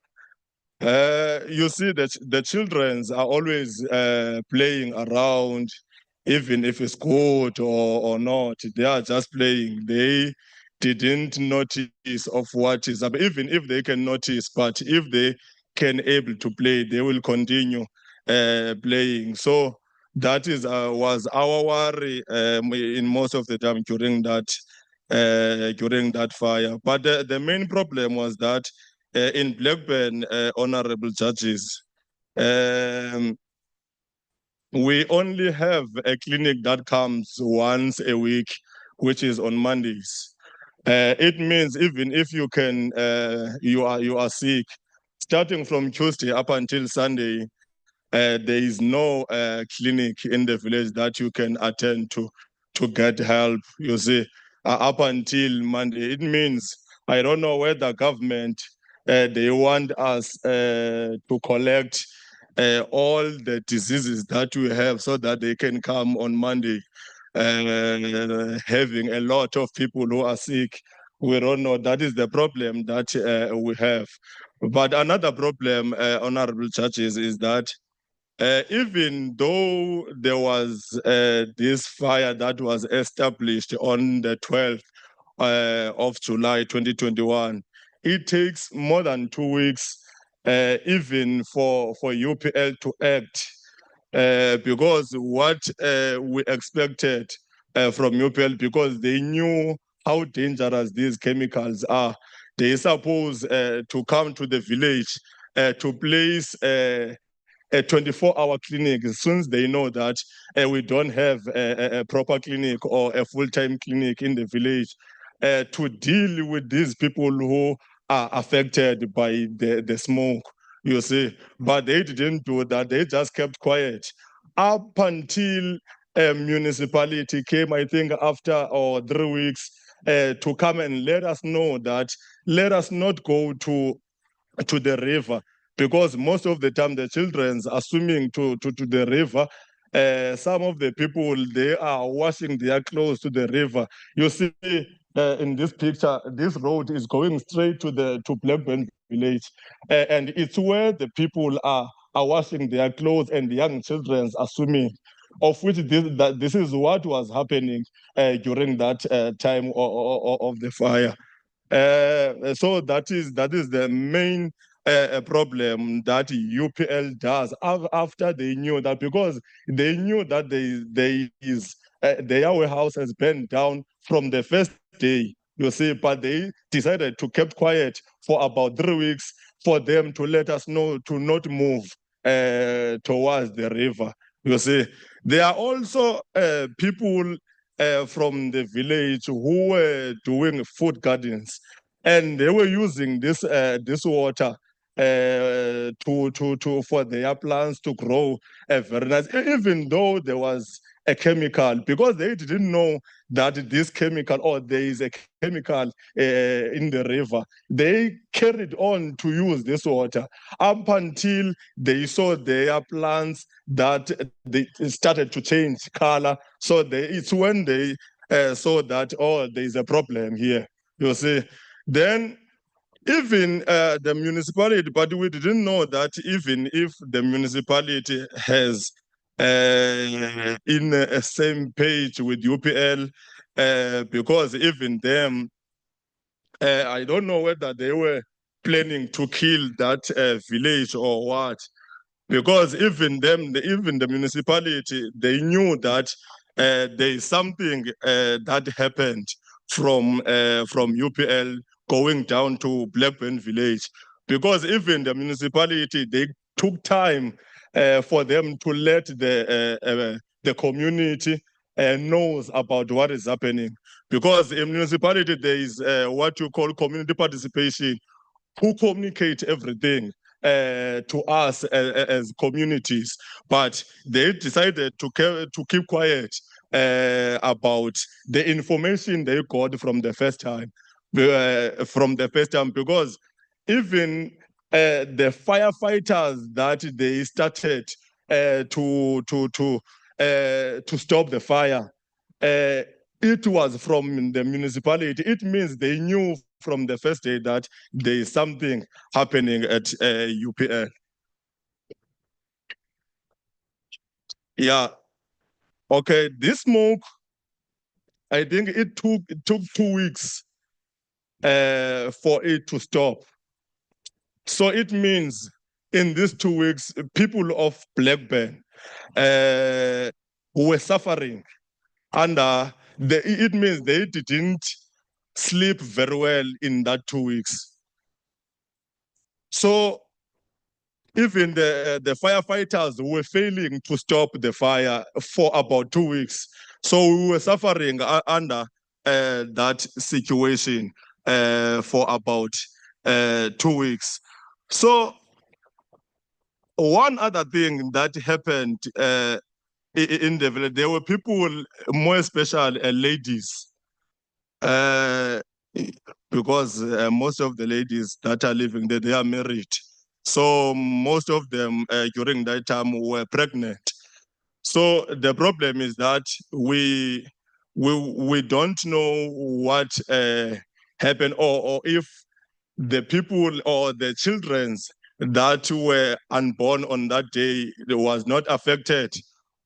You see that the children are always playing around, even if it's good or not. They are just playing. They didn't notice of what is up. Even if they can notice, but if they can able to play, they will continue playing. So that is was our worry in most of the time during that fire. But the main problem was that in Blackburn, honorable judges, we only have a clinic that comes once a week, which is on Mondays. It means even if you can, you are sick, starting from Tuesday up until Sunday, there is no clinic in the village that you can attend to get help. You see, up until Monday. It means I don't know whether government they want us to collect all the diseases that we have so that they can come on Monday, having a lot of people who are sick. We don't know. That is the problem that we have. But another problem, honorable judges, is that even though there was this fire that was established on the 12th of July 2021, it takes more than 2 weeks even for UPL to act, because what we expected from UPL, because they knew how dangerous these chemicals are, they supposed to come to the village to place a 24-hour clinic, since they know that we don't have a proper clinic or a full-time clinic in the village to deal with these people who are affected by the smoke, you see. But they didn't do that. They just kept quiet up until a municipality came, I think, after 3 weeks to come and let us know that let us not go to the river, because most of the time the children's are swimming to the river. Some of the people, they are washing their clothes to the river. You see, in this picture, this road is going straight to Blackburn village, and it's where the people are washing their clothes and the young children are swimming, of which this is what was happening during that time of the fire. So that is the main problem that UPL does after they knew that, because they knew that their warehouse has burned down from the first day, you see, but they decided to keep quiet for about 3 weeks for them to let us know to not move towards the river. You see, there are also people from the village who were doing food gardens, and they were using this water to for their plants to grow very nice. Even though there was a chemical, because they didn't know that this chemical, or there is a chemical in the river. They carried on to use this water up until they saw their plants that they started to change color. So it's when they saw that, oh, there is a problem here, you see. Then even the municipality, but we didn't know that even if the municipality has in a same page with UPL, because even them, I don't know whether they were planning to kill that village or what, because even them, even the municipality, they knew that there is something that happened from UPL going down to Blackburn village, because even the municipality, they took time for them to let the community knows about what is happening, because in municipality there is what you call community participation, who communicate everything to us as communities, but they decided to keep quiet about the information they got from the first time, because even the firefighters that they started to stop the fire, it was from the municipality. It means they knew from the first day that there is something happening at UPL. Yeah. Okay, this smoke, I think it took 2 weeks for it to stop. So it means in these 2 weeks, people of Blackburn who were suffering under it means they didn't sleep very well in that 2 weeks. So even the firefighters were failing to stop the fire for about 2 weeks. So we were suffering under that situation for about 2 weeks. So one other thing that happened in the village, there were people, more especially ladies, because most of the ladies that are living there, they are married. So most of them during that time were pregnant. So the problem is that we don't know what happened, or if the people or the children that were unborn on that day was not affected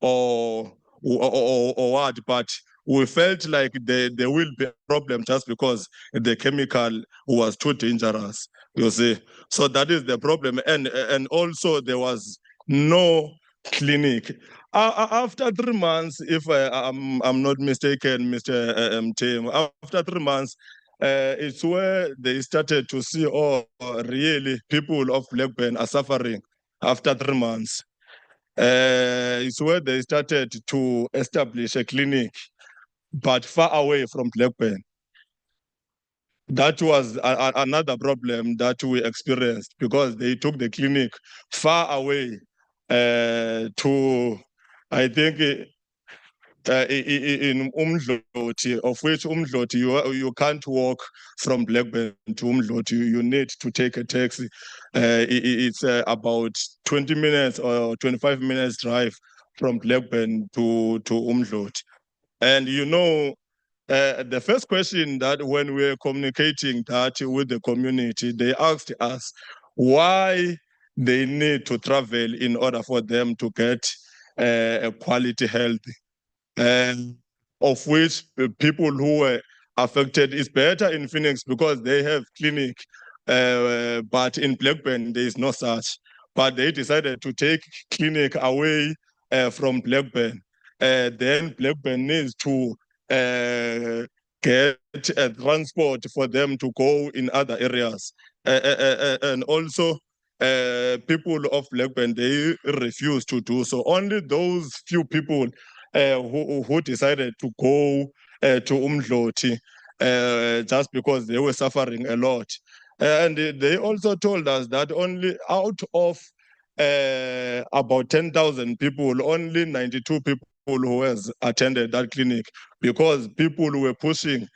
or what, but we felt like there will be a problem just because the chemical was too dangerous, you see. So that is the problem. And also there was no clinic. After 3 months, if I'm not mistaken, Mr. Mthembu, after 3 months, it's where they started to see, oh, really, people of Blackburn are suffering after 3 months. It's where they started to establish a clinic, but far away from Blackburn. That was another problem that we experienced, because they took the clinic far away to, I think, in Umdloti, of which Umdloti, you can't walk from Blackburn to Umdloti. You need to take a taxi. It's about 20 minutes or 25 minutes drive from Blackburn to Umdloti. And you know, the first question that when we were communicating that with the community, they asked us why they need to travel in order for them to get a quality health, of which people who were affected is better in Phoenix because they have clinic, but in Blackburn there is no such. But they decided to take clinic away from Blackburn. Then Blackburn needs to get a transport for them to go in other areas. And also people of Blackburn, they refuse to do so. Only those few people who decided to go to Umdloti just because they were suffering a lot. And they also told us that only out of about 10,000 people, only 92 people who has attended that clinic, because people were pushing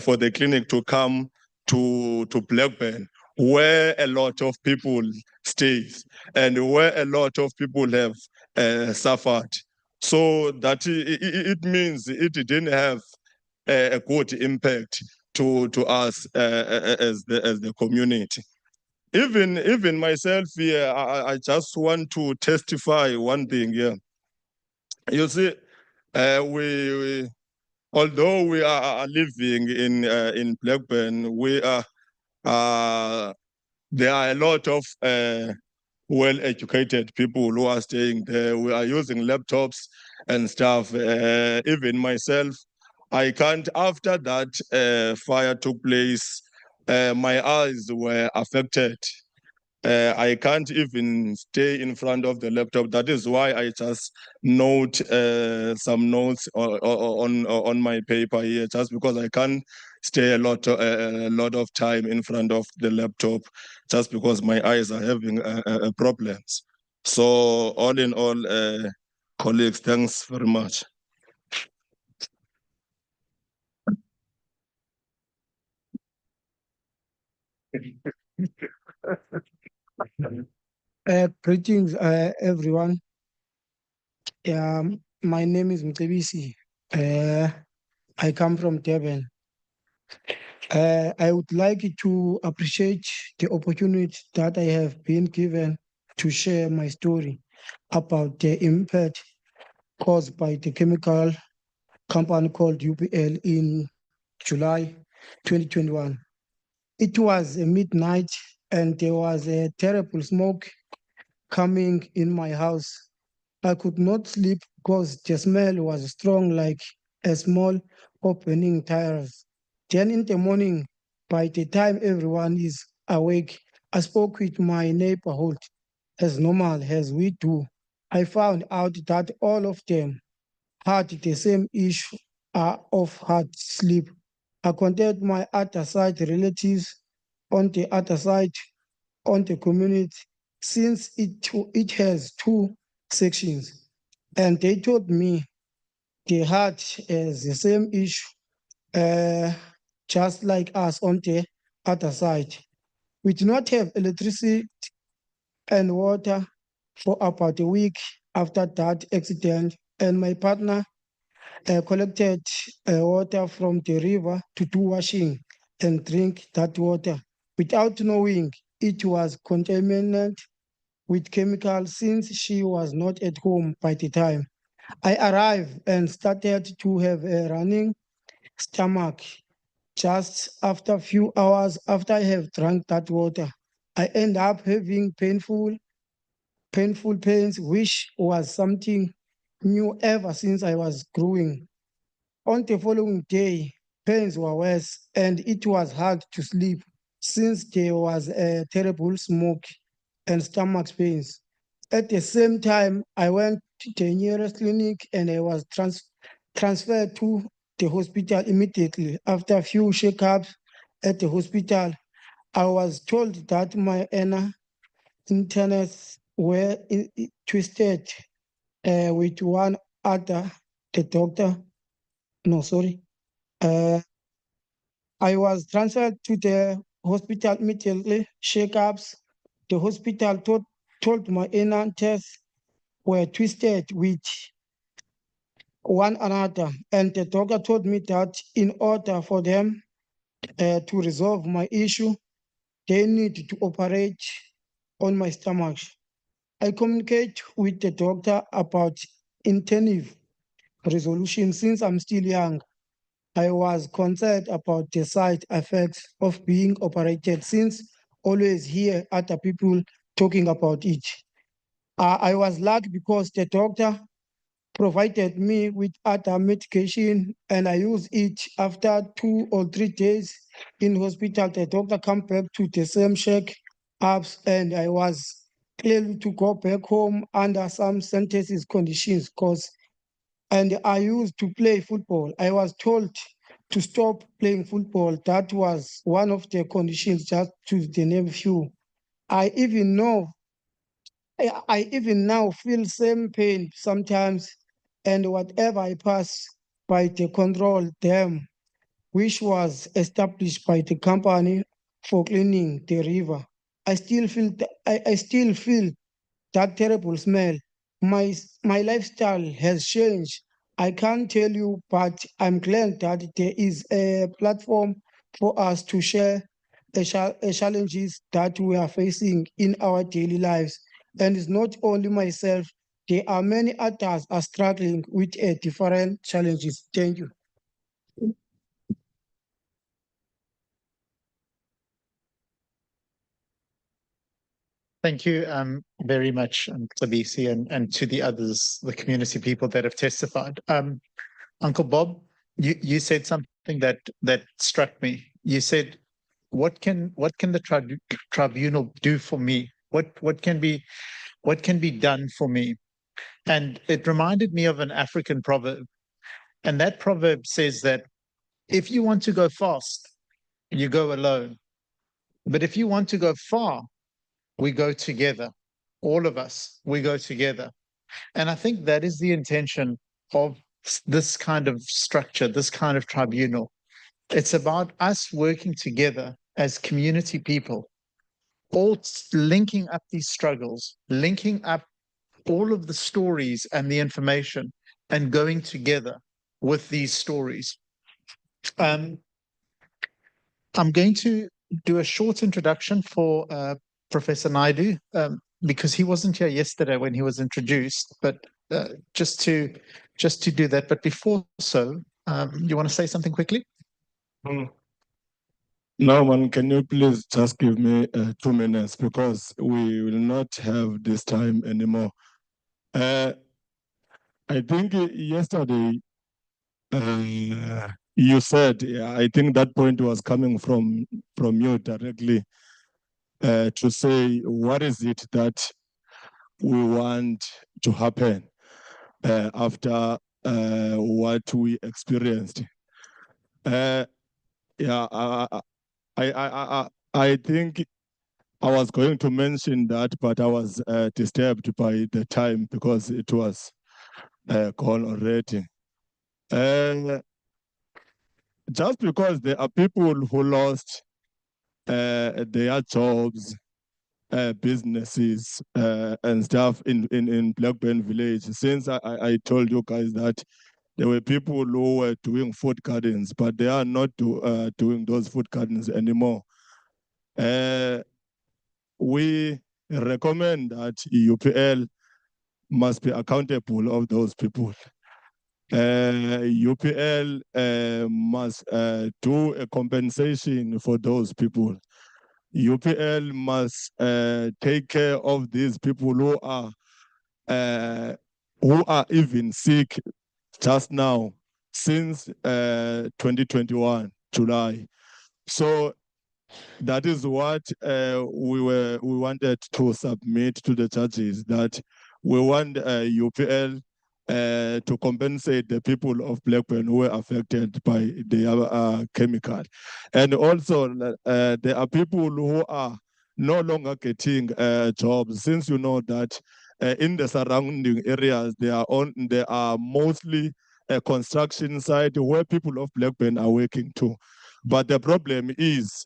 for the clinic to come to Blackburn, where a lot of people stays and where a lot of people have suffered. So that it means it didn't have a good impact to us as the community. Even myself here, I just want to testify one thing here. You see, although we are living in Blackburn, we are there are a lot of well-educated people who are staying there. We are using laptops and stuff. Even myself, I can't. After that fire took place, my eyes were affected. I can't even stay in front of the laptop. That is why I just note some notes on my paper here, just because I can't stay a lot of time in front of the laptop, just because my eyes are having problems. So all in all, colleagues, thanks very much. Greetings, everyone. My name is Mcebisi. I come from Durban. I would like to appreciate the opportunity that I have been given to share my story about the impact caused by the chemical company called UPL in July 2021. It was a midnight and there was a terrible smoke coming in my house. I could not sleep because the smell was strong, like a small opening tires. Then in the morning, by the time everyone is awake, I spoke with my neighborhood as normal as we do. I found out that all of them had the same issue of hard sleep. I contacted my other side relatives on the other side on the community, since it has two sections. And they told me they had the same issue, just like us on the other side. We do not have electricity and water for about a week after that accident, and my partner collected water from the river to do washing and drink that water without knowing it was contaminated with chemicals, since she was not at home by the time. I arrived and started to have a running stomach. Just after a few hours after I have drank that water, I end up having painful pains, which was something new ever since I was growing. On the following day, pains were worse and it was hard to sleep since there was a terrible smoke and stomach pains. At the same time, I went to the nearest clinic and I was transferred to the hospital immediately. After a few checkups at the hospital, I was told that my inner intestines were twisted with one other. The doctor, no, sorry. I was transferred to the hospital immediately. Checkups. The hospital told my inner tests were twisted with one another, and the doctor told me that in order for them to resolve my issue, they need to operate on my stomach. I communicate with the doctor about intensive resolution. Since I'm still young, I was concerned about the side effects of being operated, since always hear other people talking about it. I was lucky because the doctor provided me with other medication and I used it. After 2 or 3 days in hospital, the doctor come back to the same check-ups and I was cleared to go back home under some sentences conditions, and I used to play football. I was told to stop playing football. That was one of the conditions, just to the name few. I even now feel same pain sometimes and whatever I pass by the control dam, which was established by the company for cleaning the river, I still feel I still feel that terrible smell. My lifestyle has changed. I can't tell you, but I'm glad that there is a platform for us to share the challenges that we are facing in our daily lives. And it's not only myself, there are many others are struggling with different challenges. Thank you. Thank you very much, Mcebisi, and to the others, the community people that have testified. Uncle Bob, you said something that struck me. You said, "What can the tribunal do for me? What can be done for me?" And it reminded me of an African proverb, and that proverb says that if you want to go fast, you go alone, but if you want to go far, we go together. All of us, we go together. And I think that is the intention of this kind of structure, this kind of tribunal. It's about us working together as community people, all linking up these struggles, linking up all of the stories and the information, and going together with these stories. I'm going to do a short introduction for Professor Naidoo, because he wasn't here yesterday when he was introduced, but just to do that. But before so, you want to say something quickly? No, man, can you please just give me 2 minutes, because we will not have this time anymore. I think yesterday you said, I think that point was coming from you directly, to say what is it that we want to happen after what we experienced. Yeah, I think I was going to mention that, but I was disturbed by the time because it was gone already. Just because there are people who lost their jobs, businesses, and stuff in Blackburn village. Since I told you guys that there were people who were doing food gardens, but they are not doing those food gardens anymore. We recommend that UPL must be accountable of those people. UPL must do a compensation for those people. UPL must take care of these people who are even sick just now since 2021 July. So that is what we wanted to submit to the judges, that we want UPL to compensate the people of Blackburn who were affected by the chemical. And also there are people who are no longer getting jobs, since you know that in the surrounding areas, there are mostly a construction site where people of Blackburn are working too. But the problem is,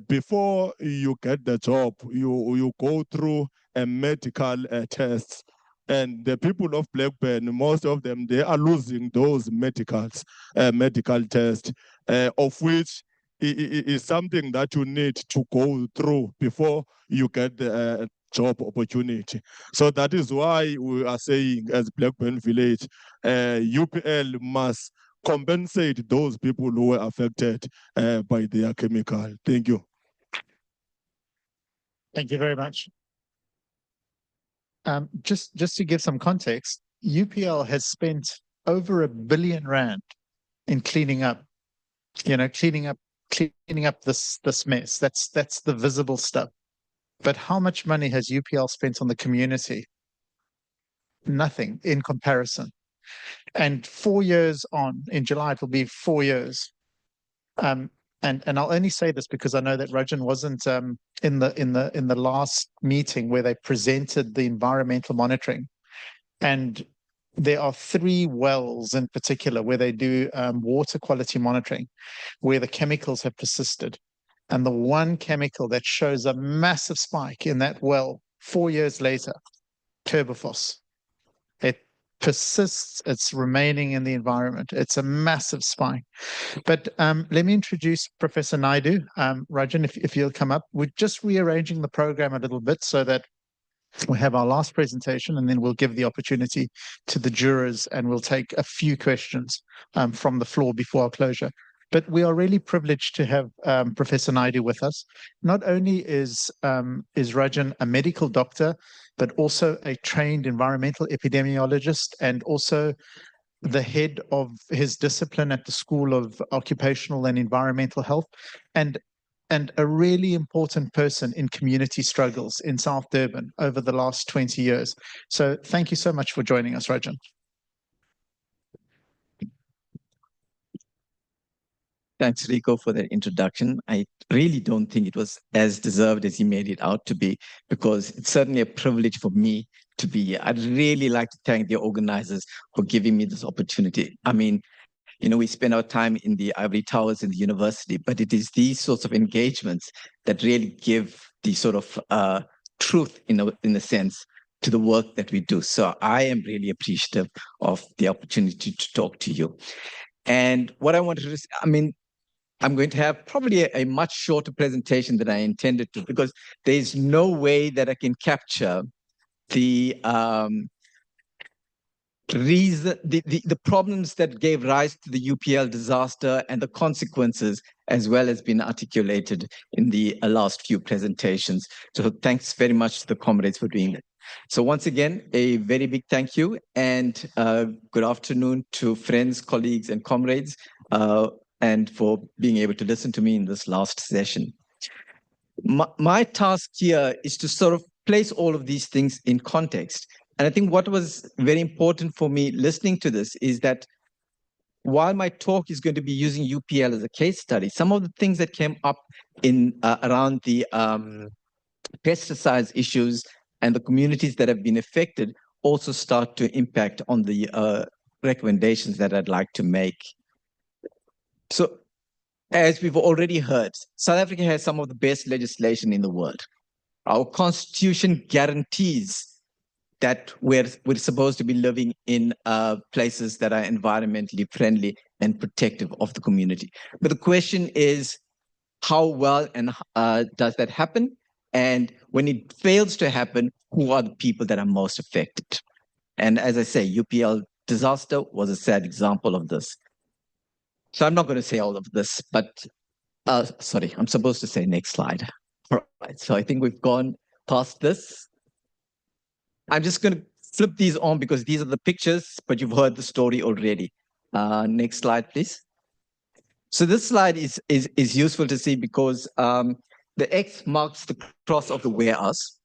before you get the job, you go through a medical test, and the people of Blackburn, most of them, they are losing those medical tests, of which is something that you need to go through before you get the job opportunity. So that is why we are saying, as Blackburn Village, UPL must compensate those people who were affected by their chemical. Thank you. Thank you very much. Just to give some context, UPL has spent over R1 billion in cleaning up this mess. That's the visible stuff. But how much money has UPL spent on the community? Nothing in comparison. And 4 years on, in July, it will be 4 years. And I'll only say this because I know that Rajen wasn't in the last meeting where they presented the environmental monitoring. And there are 3 wells in particular where they do water quality monitoring, where the chemicals have persisted. And the one chemical that shows a massive spike in that well 4 years later, turbofos. It persists, it's remaining in the environment. It's a massive spike. But let me introduce Professor Naidoo. Rajen, if you'll come up. We're just rearranging the program a little bit so that we have our last presentation, and then we'll give the opportunity to the jurors, and we'll take a few questions from the floor before our closure. But we are really privileged to have Professor Naidoo with us. Not only is Rajen a medical doctor, but also a trained environmental epidemiologist, and also the head of his discipline at the School of Occupational and Environmental Health, and a really important person in community struggles in South Durban over the last 20 years. So thank you so much for joining us, Rajen. Thanks, Rico, for that introduction. I really don't think it was as deserved as he made it out to be, because it's certainly a privilege for me to be here. I'd really like to thank the organizers for giving me this opportunity. I mean, you know, we spend our time in the ivory towers in the university, but it is these sorts of engagements that really give the sort of truth, in a sense, to the work that we do. So I am really appreciative of the opportunity to talk to you. And what I wanted to, I mean, I'm going to have probably a much shorter presentation than I intended to, because there's no way that I can capture the the problems that gave rise to the UPL disaster and the consequences, as well as been articulated in the last few presentations. So thanks very much to the comrades for doing that. So once again, a very big thank you, and good afternoon to friends, colleagues, and comrades, and for being able to listen to me in this last session. My task here is to sort of place all of these things in context. And I think what was very important for me listening to this is that while my talk is going to be using UPL as a case study, some of the things that came up in around the pesticides issues and the communities that have been affected also start to impact on the recommendations that I'd like to make. So, as we've already heard, South Africa has some of the best legislation in the world. Our constitution guarantees that we're supposed to be living in places that are environmentally friendly and protective of the community. But the question is, how well and does that happen? And when it fails to happen, who are the people that are most affected? And as I say, UPL disaster was a sad example of this. So I'm not going to say all of this, but sorry, I'm supposed to say next slide. All right, so I think we've gone past this. I'm just going to flip these on because these are the pictures, but you've heard the story already. Next slide, please. So this slide is useful to see because the X marks the cross of the warehouse,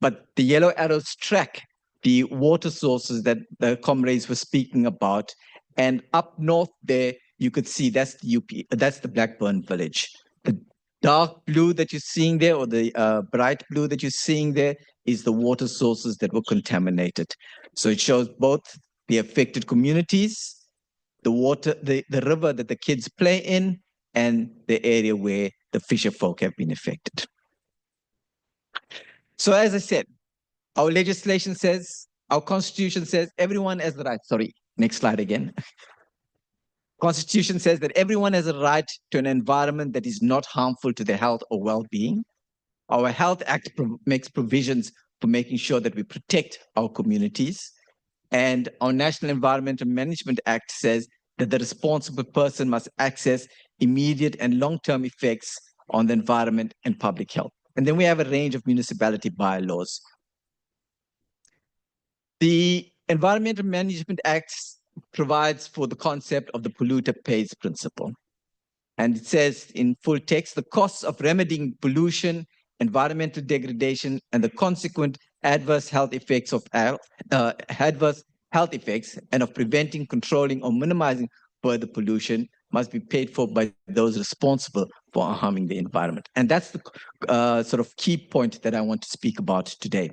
but the yellow arrows track the water sources that the comrades were speaking about. And up north there, you could see that's the Blackburn village. The dark blue that you're seeing there, or the bright blue that you're seeing there, is the water sources that were contaminated. So it shows both the affected communities, the water, the river that the kids play in, and the area where the fisherfolk have been affected. So as I said, our legislation says, our constitution says everyone has the right, sorry, next slide again. Constitution says that everyone has a right to an environment that is not harmful to their health or well-being. Our Health Act makes provisions for making sure that we protect our communities. And our National Environmental Management Act says that the responsible person must access immediate and long-term effects on the environment and public health. And then we have a range of municipality bylaws. The Environmental Management Act provides for the concept of the polluter pays principle. And it says in full text, the costs of remedying pollution, environmental degradation, and the consequent adverse health effects of and of preventing, controlling, or minimizing further pollution must be paid for by those responsible for harming the environment. And that's the sort of key point that I want to speak about today.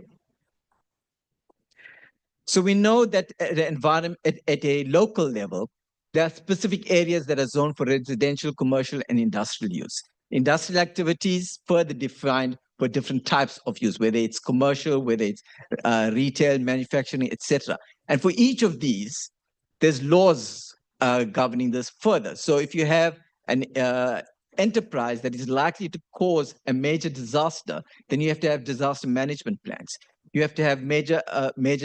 So we know that at the environment at a local level, there are specific areas that are zoned for residential, commercial, and industrial use. Industrial activities further defined for different types of use, whether it's commercial, whether it's retail, manufacturing, etc. And for each of these, there's laws governing this further. So if you have an enterprise that is likely to cause a major disaster, then you have to have disaster management plans. You have to have major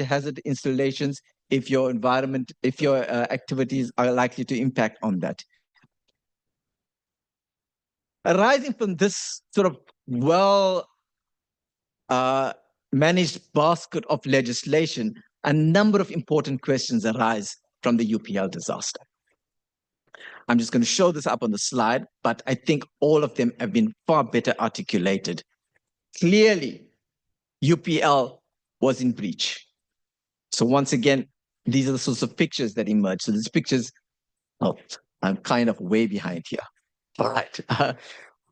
hazard installations if your environment, if your activities are likely to impact on that. Arising from this sort of managed basket of legislation, a number of important questions arise from the UPL disaster. I'm just going to show this up on the slide, but I think all of them have been far better articulated. Clearly, UPL was in breach. So once again, these are the sorts of pictures that emerge. So these pictures, oh, I'm kind of way behind here. All right,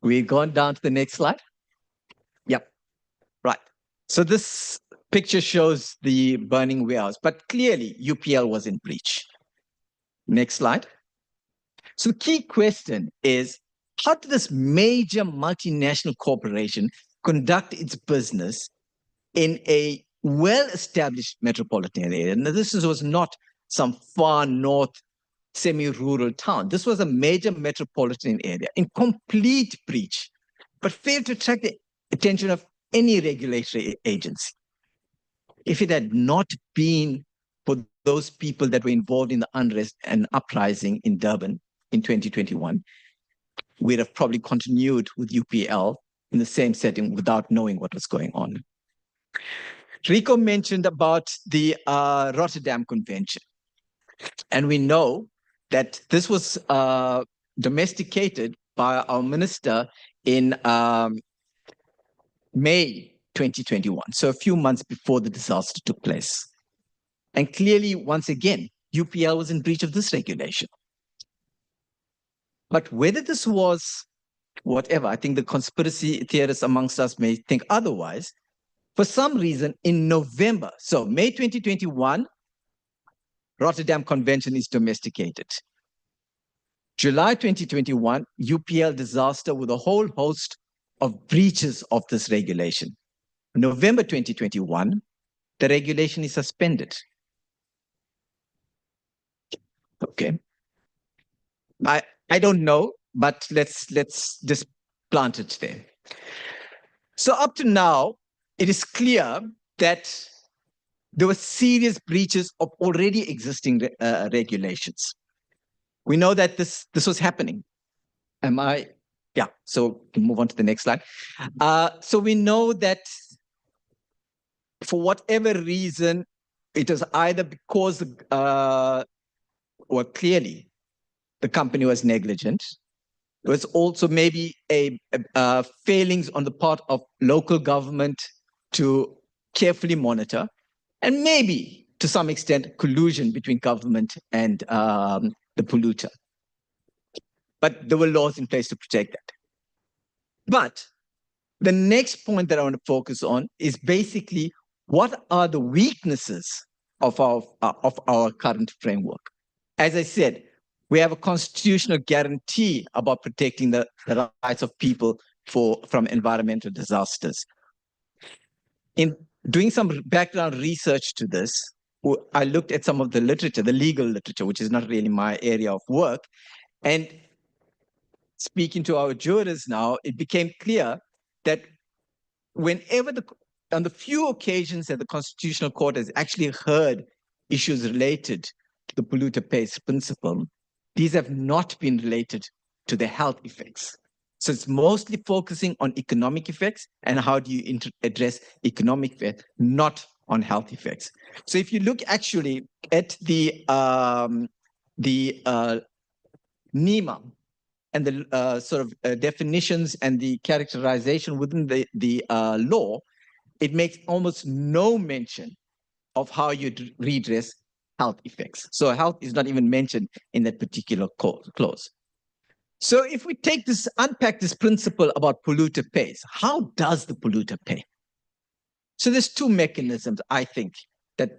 we've gone down to the next slide. Yep, right. So this picture shows the burning warehouse, but clearly UPL was in breach. Next slide. So the key question is, how did this major multinational corporation conduct its business in a well-established metropolitan area? Now, this was not some far north, semi-rural town. This was a major metropolitan area in complete breach, but failed to attract the attention of any regulatory agency. If it had not been for those people that were involved in the unrest and uprising in Durban in 2021, we'd have probably continued with UPL in the same setting without knowing what was going on. Rico mentioned about the Rotterdam Convention. And we know that this was domesticated by our minister in May 2021, so a few months before the disaster took place. And clearly, once again, UPL was in breach of this regulation. But whether this was whatever, I think the conspiracy theorists amongst us may think otherwise. For some reason, in November, so May 2021, Rotterdam Convention is domesticated. July 2021, UPL disaster with a whole host of breaches of this regulation. November 2021, the regulation is suspended. Okay. I don't know, but let's just plant it there. So up to now, it is clear that there were serious breaches of already existing regulations. We know that this was happening. Yeah, so we can move on to the next slide. So we know that for whatever reason, it was either because, or clearly, the company was negligent. There was also maybe a failings on the part of local government to carefully monitor, and maybe to some extent collusion between government and the polluter. But there were laws in place to protect that. But the next point that I want to focus on is basically what are the weaknesses of our current framework. As I said, we have a constitutional guarantee about protecting the rights of people from environmental disasters. In doing some background research to this, I looked at some of the literature, the legal literature, which is not really my area of work. And speaking to our jurors now, it became clear that whenever on the few occasions that the Constitutional Court has actually heard issues related to the polluter pays principle, these have not been related to the health effects. So it's mostly focusing on economic effects and how do you address economic effects, not on health effects. So if you look actually at the NEMA and the sort of definitions and the characterization within the law, it makes almost no mention of how you redress health effects. So health is not even mentioned in that particular clause. So if we take this, unpack this principle about polluter pays, how does the polluter pay? So there's two mechanisms, I think, that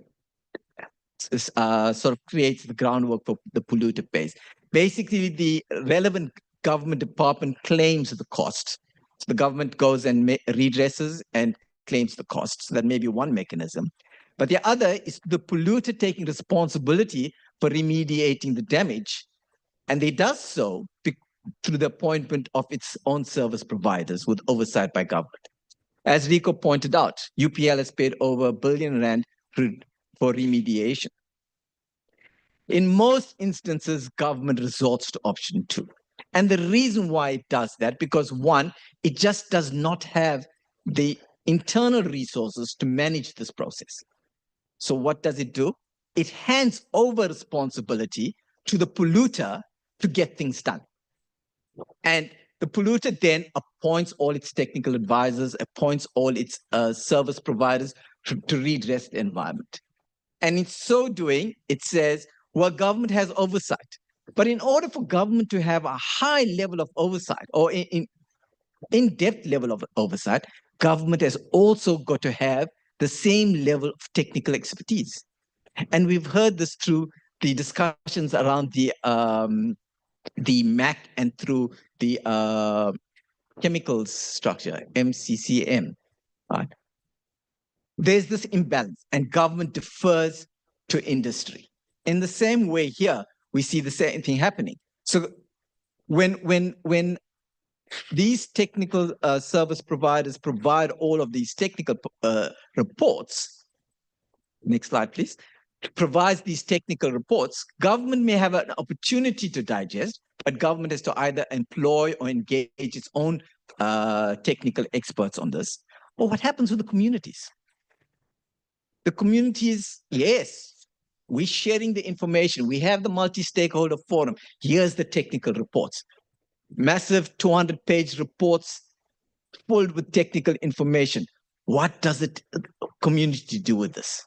sort of creates the groundwork for the polluter pays. Basically, the relevant government department claims the cost. So the government goes and redresses and claims the cost. So that may be one mechanism. But the other is the polluter taking responsibility for remediating the damage. And they does so through the appointment of its own service providers with oversight by government. As Rico pointed out, UPL has paid over R1 billion for remediation. In most instances, government resorts to option 2. And the reason why it does that, because one, it just does not have the internal resources to manage this process. So what does it do? It hands over responsibility to the polluter to get things done. And the polluter then appoints all its technical advisors, appoints all its service providers to redress the environment. And in so doing, it says, well, government has oversight. But in order for government to have a high level of oversight or in-depth level of oversight, government has also got to have the same level of technical expertise. And we've heard this through the discussions around the MAC and through the chemicals structure, MCCM. Right? There's this imbalance, and government defers to industry. In the same way here, we see the same thing happening. So when these technical service providers provide all of these technical reports, next slide, please, provides these technical reports, government may have an opportunity to digest, but government has to either employ or engage its own technical experts on this. Or what happens with the communities? The communities, yes, we're sharing the information. We have the multi-stakeholder forum. Here's the technical reports. Massive 200-page reports filled with technical information. What does the community do with this?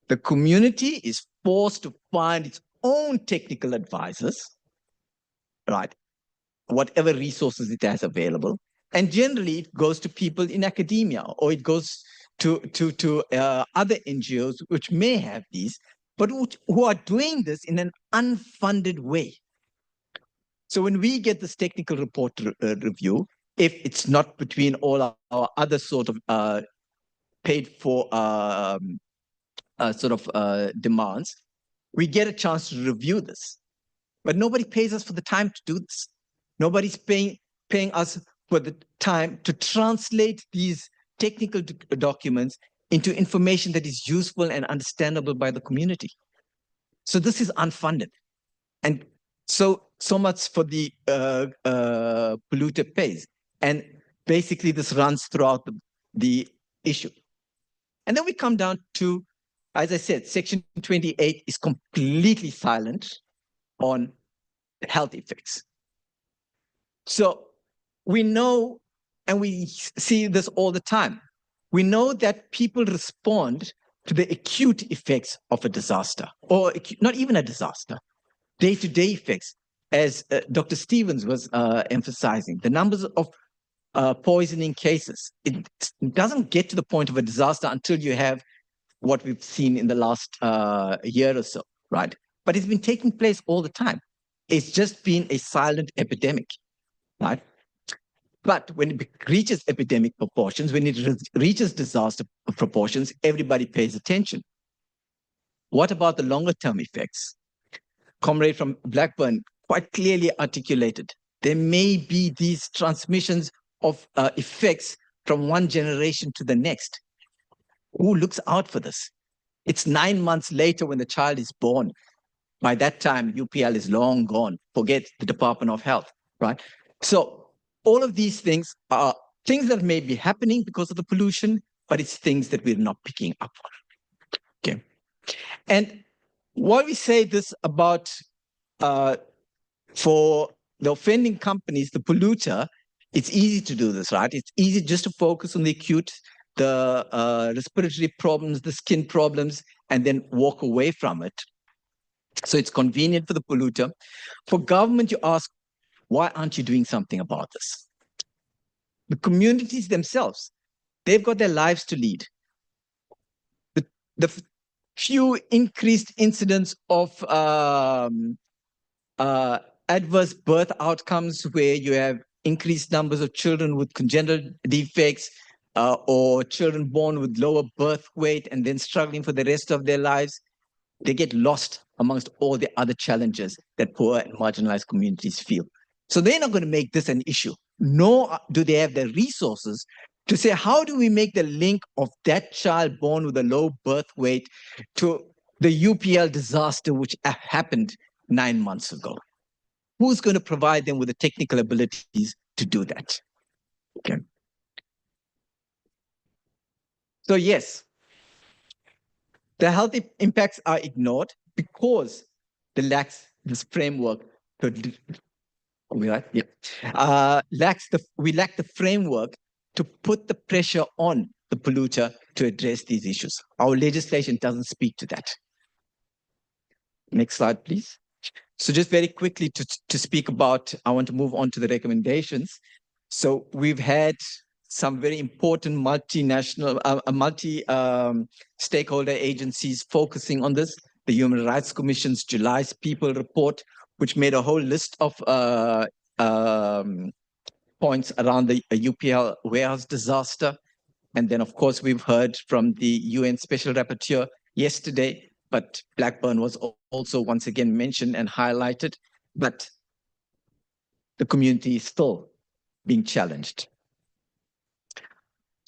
The community is forced to find its own technical advisors, right? Whatever resources it has available. And generally, it goes to people in academia, or it goes to other NGOs which may have these, but who are doing this in an unfunded way. So when we get this technical report review, if it's not between all our other sort of paid for demands, we get a chance to review this. But nobody pays us for the time to do this. Nobody's paying us for the time to translate these technical documents into information that is useful and understandable by the community. So this is unfunded. And so much for the polluter pays. And basically this runs throughout the issue. And then we come down to, as I said, Section 28 is completely silent on health effects. So we know, and we see this all the time, we know that people respond to the acute effects of a disaster, or not even a disaster, day-to-day effects, as Dr. Stevens was emphasizing. The numbers of poisoning cases, it doesn't get to the point of a disaster until you have what we've seen in the last year or so, right? But it's been taking place all the time. It's just been a silent epidemic, right? But when it reaches epidemic proportions, when it reaches disaster proportions, everybody pays attention. What about the longer term effects? Comrade from Blackburn quite clearly articulated. There may be these transmissions of effects from one generation to the next. Who looks out for this? It's 9 months later when the child is born. By that time, UPL is long gone. Forget the Department of Health, right? So all of these things are things that may be happening because of the pollution, but it's things that we're not picking up on. Okay. And why we say this about for the offending companies, the polluter, it's easy to do this, right? It's easy just to focus on the acute, the respiratory problems, the skin problems, and then walk away from it. So it's convenient for the polluter. For government, you ask, why aren't you doing something about this? The communities themselves, they've got their lives to lead. The few increased incidents of adverse birth outcomes where you have increased numbers of children with congenital defects or children born with lower birth weight and then struggling for the rest of their lives. They get lost amongst all the other challenges that poor and marginalized communities feel. So they're not going to make this an issue, nor do they have the resources to say, how do we make the link of that child born with a low birth weight to the UPL disaster which happened 9 months ago? Who's going to provide them with the technical abilities to do that? Okay. So yes, the health impacts are ignored because they lack this framework. We lack the framework to put the pressure on the polluter to address these issues. Our legislation doesn't speak to that. Next slide, please. So just very quickly to speak about, I want to move on to the recommendations. So we've had some very important multi-stakeholder agencies focusing on this. The Human Rights Commission's July's People report, which made a whole list of points around the UPL Warehouse disaster. And then, of course, we've heard from the UN Special Rapporteur yesterday, but Blackburn was also once again mentioned and highlighted, but the community is still being challenged.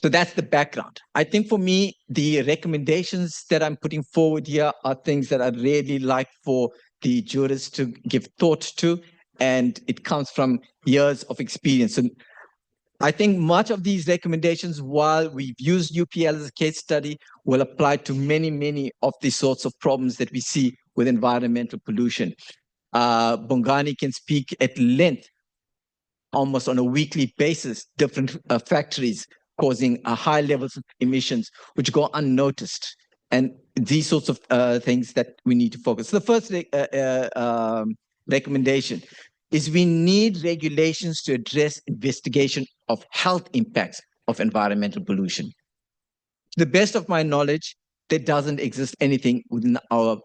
So that's the background. I think for me, the recommendations that I'm putting forward here are things that I'd really like for the jurists to give thought to, and it comes from years of experience. And I think much of these recommendations, while we've used UPL as a case study, will apply to many, many of the sorts of problems that we see with environmental pollution. Bongani can speak at length, almost on a weekly basis, different factories causing high levels of emissions, which go unnoticed. And these sorts of things that we need to focus. So the first recommendation is we need regulations to address investigation of health impacts of environmental pollution. To the best of my knowledge, there doesn't exist anything within our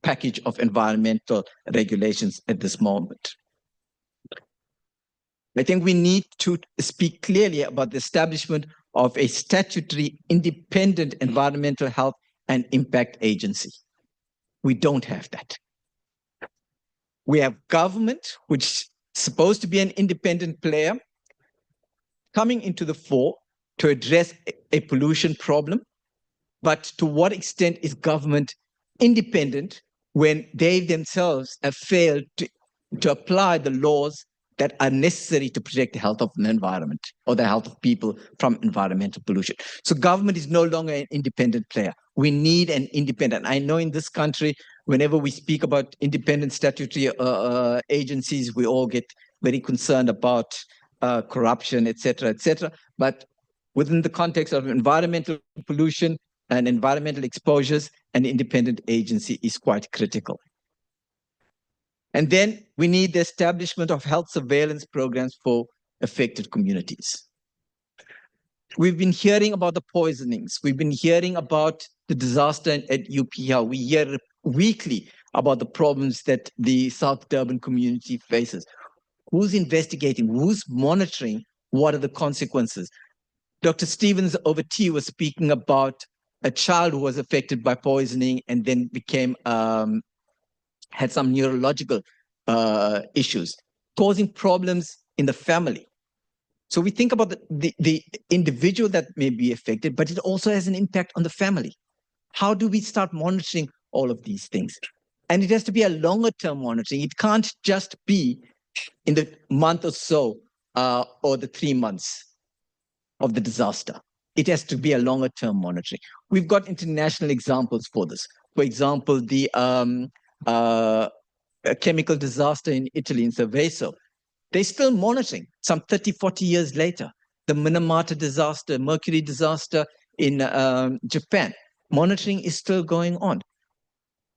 package of environmental regulations at this moment. I think we need to speak clearly about the establishment of a statutory independent environmental health and impact agency. We don't have that. We have government, which is supposed to be an independent player, coming into the fore to address a pollution problem. But to what extent is government independent when they themselves have failed to apply the laws that are necessary to protect the health of the environment or the health of people from environmental pollution? So government is no longer an independent player. We need an independent. I know in this country, whenever we speak about independent statutory agencies, we all get very concerned about corruption, et cetera, but within the context of environmental pollution and environmental exposures, an independent agency is quite critical. And then we need the establishment of health surveillance programs for affected communities. We've been hearing about the poisonings. We've been hearing about the disaster at UPL. We hear weekly about the problems that the South Durban community faces. Who's investigating? Who's monitoring? What are the consequences? Dr. Stevens over tea was speaking about a child who was affected by poisoning and then became had some neurological issues, causing problems in the family. So we think about the individual that may be affected, but it also has an impact on the family. How do we start monitoring all of these things? And it has to be a longer term monitoring. It can't just be in the month or so or the 3 months of the disaster. It has to be a longer term monitoring. We've got international examples for this. For example, the chemical disaster in Italy, in Seveso. They're still monitoring some 30, 40 years later. The Minamata disaster, mercury disaster in Japan. Monitoring is still going on.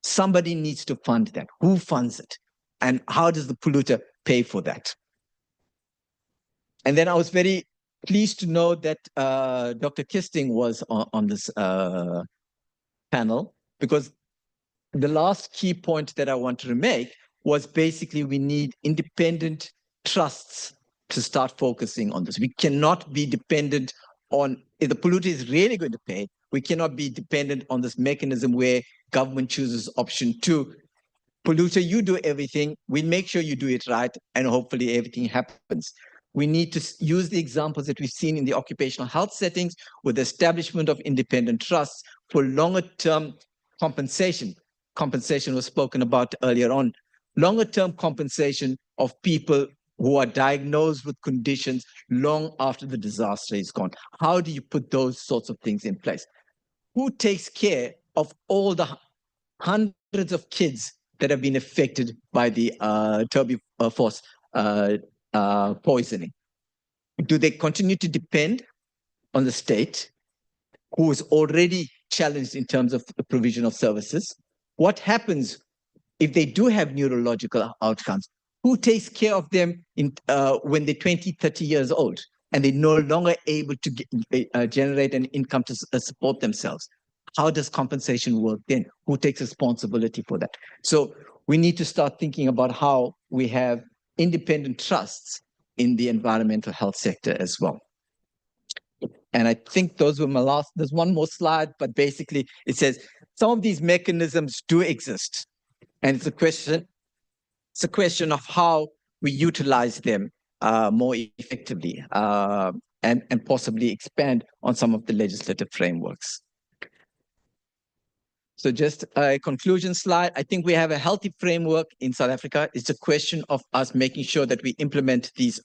Somebody needs to fund that. Who funds it? And how does the polluter pay for that? And then I was very pleased to know that Dr. Kisting was on this panel. because the last key point that I wanted to make was basically we need independent trusts to start focusing on this. We cannot be dependent on, if the polluter is really going to pay, we cannot be dependent on this mechanism where government chooses option 2. Polluter, you do everything, we make sure you do it right, and hopefully everything happens. We need to use the examples that we've seen in the occupational health settings with the establishment of independent trusts for longer term compensation. Compensation was spoken about earlier on. Longer term compensation of people who are diagnosed with conditions long after the disaster is gone. How do you put those sorts of things in place? Who takes care of all the hundreds of kids that have been affected by the turbofos poisoning? Do they continue to depend on the state, who is already challenged in terms of the provision of services? What happens if they do have neurological outcomes? Who takes care of them when they're 20, 30 years old and they're no longer able to generate an income to support themselves? How does compensation work then? Who takes responsibility for that? So we need to start thinking about how we have independent trusts in the environmental health sector as well. And I think those were my last, there's one more slide, but basically it says some of these mechanisms do exist. And it's a question of how we utilize them more effectively and possibly expand on some of the legislative frameworks. So just a conclusion slide. I think we have a healthy framework in South Africa. It's a question of us making sure that we implement these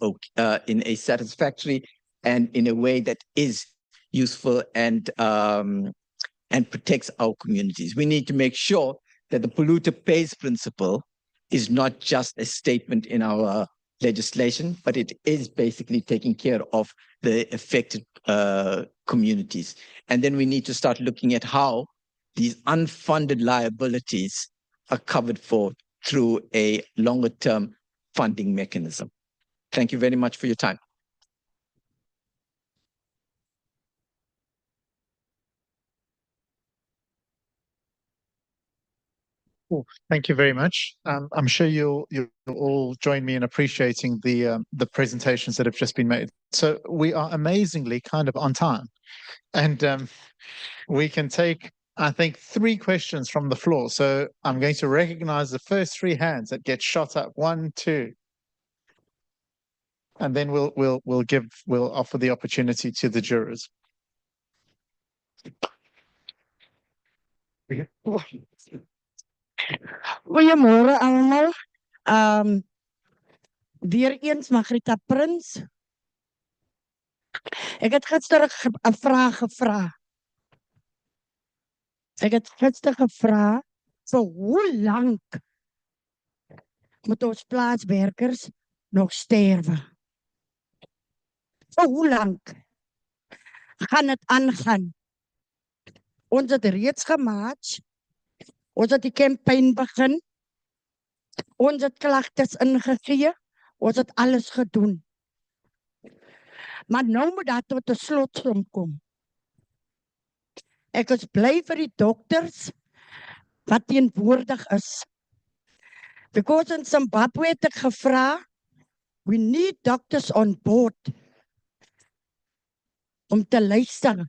in a satisfactory and in a way that is useful and protects our communities. We need to make sure that the polluter pays principle is not just a statement in our legislation, but it is basically taking care of the affected communities. And then we need to start looking at how these unfunded liabilities are covered for through a longer term funding mechanism. Thank you very much for your time. Cool. Thank you very much. I'm sure you'll all join me in appreciating the presentations that have just been made. So we are amazingly kind of on time, and we can take, I think, 3 questions from the floor. So I'm going to recognize the first 3 hands that get shot up. 1, 2, and then we'll offer the opportunity to the jurors. Goeiemôre allemaal. Weer eens Margarita Prins. Ek het gister 'n vraag gevra. Ek het gister gevra vir hoe lank moet ons plaaswerkers nog sterwe? Vir hoe lank gaan dit aangaan? Ons het reeds gemaak. Ons het die campaign begin. Ons het klagtes ingegee. Ons het alles gedoen. Maar nou moet dat tot 'n slotsom kom. Ek is bly vir die dokters wat teenwoordig is. Because in Zimbabwe het ek gevra, we need doctors on board om te luister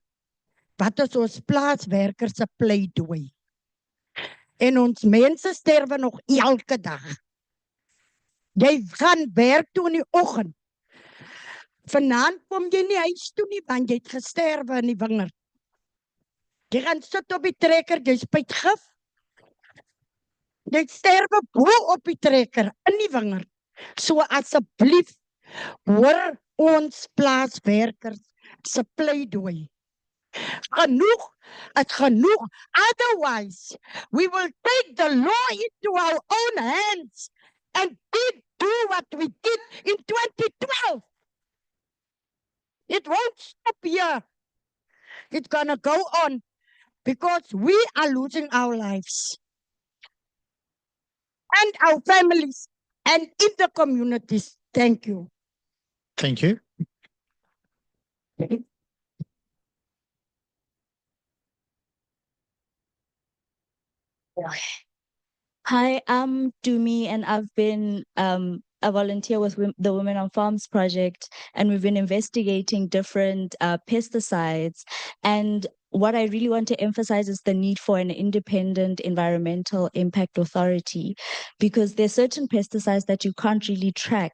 wat is ons plaaswerkers se pleidooi. En ons mense sterwe nog elke dag. Jy gaan werk toe in die oggend. Vanaand kom jy nie huis toe nie, want jy het gesterwe in die wingerd. Jy gaan sit op die trekker, jy spuit gif. Jy sterwe bo op die trekker, in die wingerd. So asseblief, hoor ons plaaswerkers se pleidooi. Genoeg, het genoeg. Otherwise, we will take the law into our own hands and do what we did in 2012. It won't stop here. It's gonna go on because we are losing our lives and our families and in the communities. Thank you. Thank you. Hi, I'm Dumi, and I've been a volunteer with the Women on Farms project, and we've been investigating different pesticides. And what I really want to emphasize is the need for an independent environmental impact authority, because there's certain pesticides that you can't really track.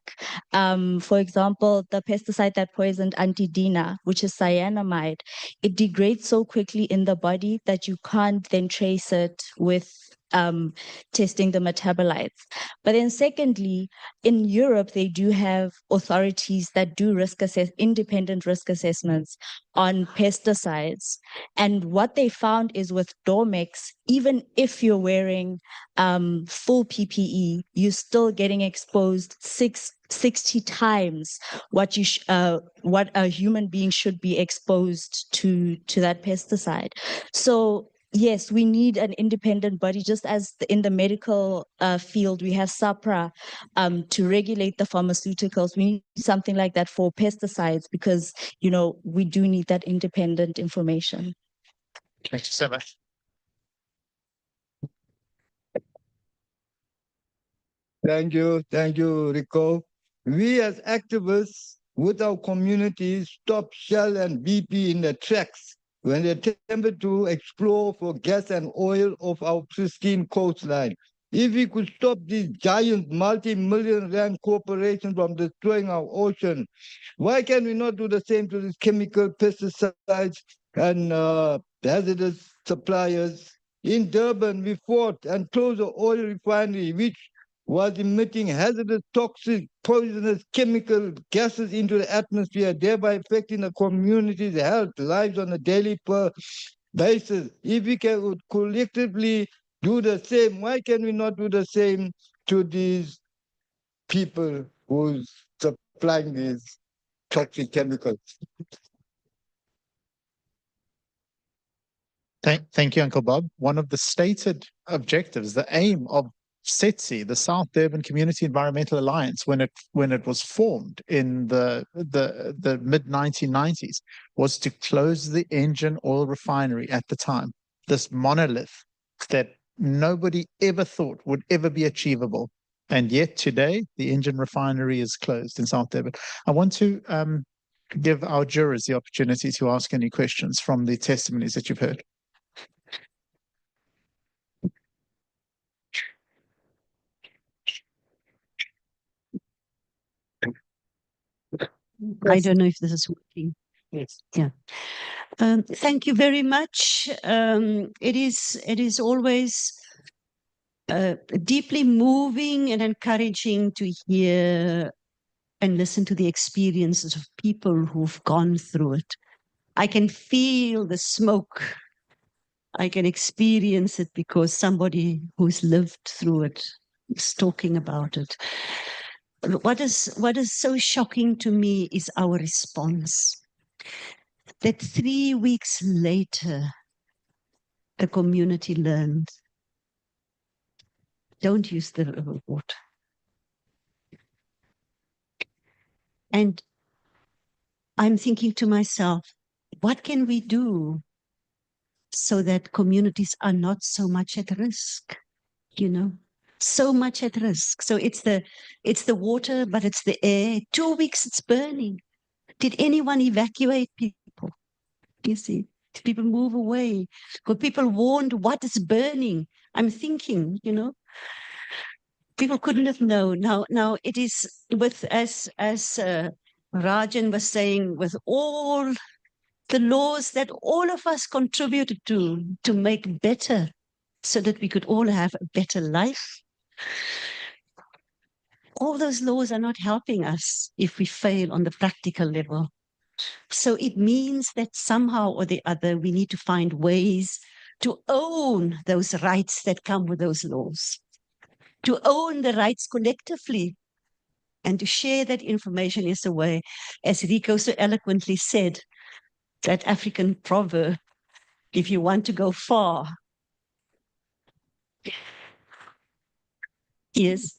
For example, the pesticide that poisoned Auntie Dina, which is cyanamide, it degrades so quickly in the body that you can't then trace it with testing the metabolites. But then secondly, in Europe, they do have authorities that do independent risk assessments on pesticides. And what they found is with Dormex, even if you're wearing full PPE, you're still getting exposed 60 times what a human being should be exposed to that pesticide. So yes, we need an independent body, just as in the medical field, we have SAPRA to regulate the pharmaceuticals. We need something like that for pesticides because, we do need that independent information. Thank you so much. Thank you, Rico. We as activists with our communities stop Shell and BP in their tracks when they attempted to explore for gas and oil of our pristine coastline. If we could stop these giant multi-million rand corporations from destroying our ocean, why can we not do the same to these chemical pesticides and hazardous suppliers? In Durban, we fought and closed the oil refinery, which was emitting hazardous, toxic, poisonous chemical gases into the atmosphere, thereby affecting the community's health, lives on a daily basis. If we can collectively do the same, why can we not do the same to these people who's supplying these toxic chemicals? Thank you, Uncle Bob. One of the stated objectives, the aim of SETSI, the South Durban Community Environmental Alliance, when it was formed in the mid-1990s, was to close the engine oil refinery at the time. This monolith that nobody ever thought would ever be achievable. And yet today, the engine refinery is closed in South Durban. I want to give our jurors the opportunity to ask any questions from the testimonies that you've heard. I don't know if this is working. Yes. Yeah. Thank you very much. It is always deeply moving and encouraging to hear and listen to the experiences of people who've gone through it. I can feel the smoke. I can experience it because somebody who's lived through it is talking about it. What is so shocking to me is our response. That 3 weeks later, the community learned, don't use the river water. And I'm thinking to myself, what can we do so that communities are not so much at risk? So much at risk. So it's the water, but it's the air. 2 weeks it's burning. Did anyone evacuate people? You see, did people move away? Were people warned what is burning? I'm thinking, people couldn't have known. Now it is with as Rajen was saying, with all the laws that all of us contributed to make better, so that we could all have a better life. All those laws are not helping us if we fail on the practical level. So it means that somehow or the other, we need to find ways to own those rights that come with those laws, to own the rights collectively, and to share that information is a way, as Rico so eloquently said, that African proverb, if you want to go far, yes,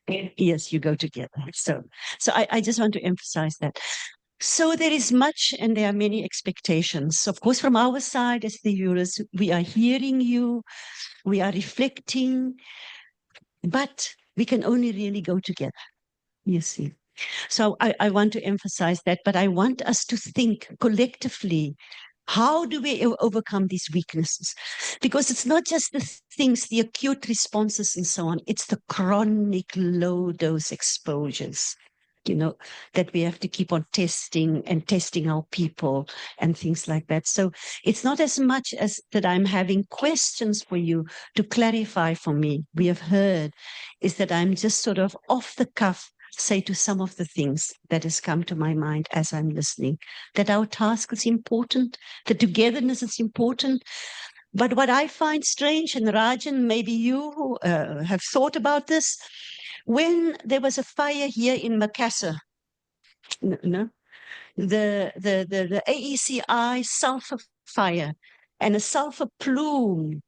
you go together. So I just want to emphasize that. So there is much and there are many expectations. Of course, from our side as the jurists, we are hearing you, we are reflecting, but we can only really go together, you see. So I want to emphasize that, but I want us to think collectively, how do we overcome these weaknesses? Because it's not just the things, the acute responses and so on, it's the chronic low dose exposures, you know, that we have to keep on testing and testing our people and things like that. So it's not as much as that I'm having questions for you to clarify for me. We have heard is that I'm just sort of off the cuff say to some of the things that has come to my mind as I'm listening, that our task is important, the togetherness is important. But what I find strange, and Rajen, maybe you have thought about this, when there was a fire here in Mcebisi, the AECI sulfur fire and a sulfur plume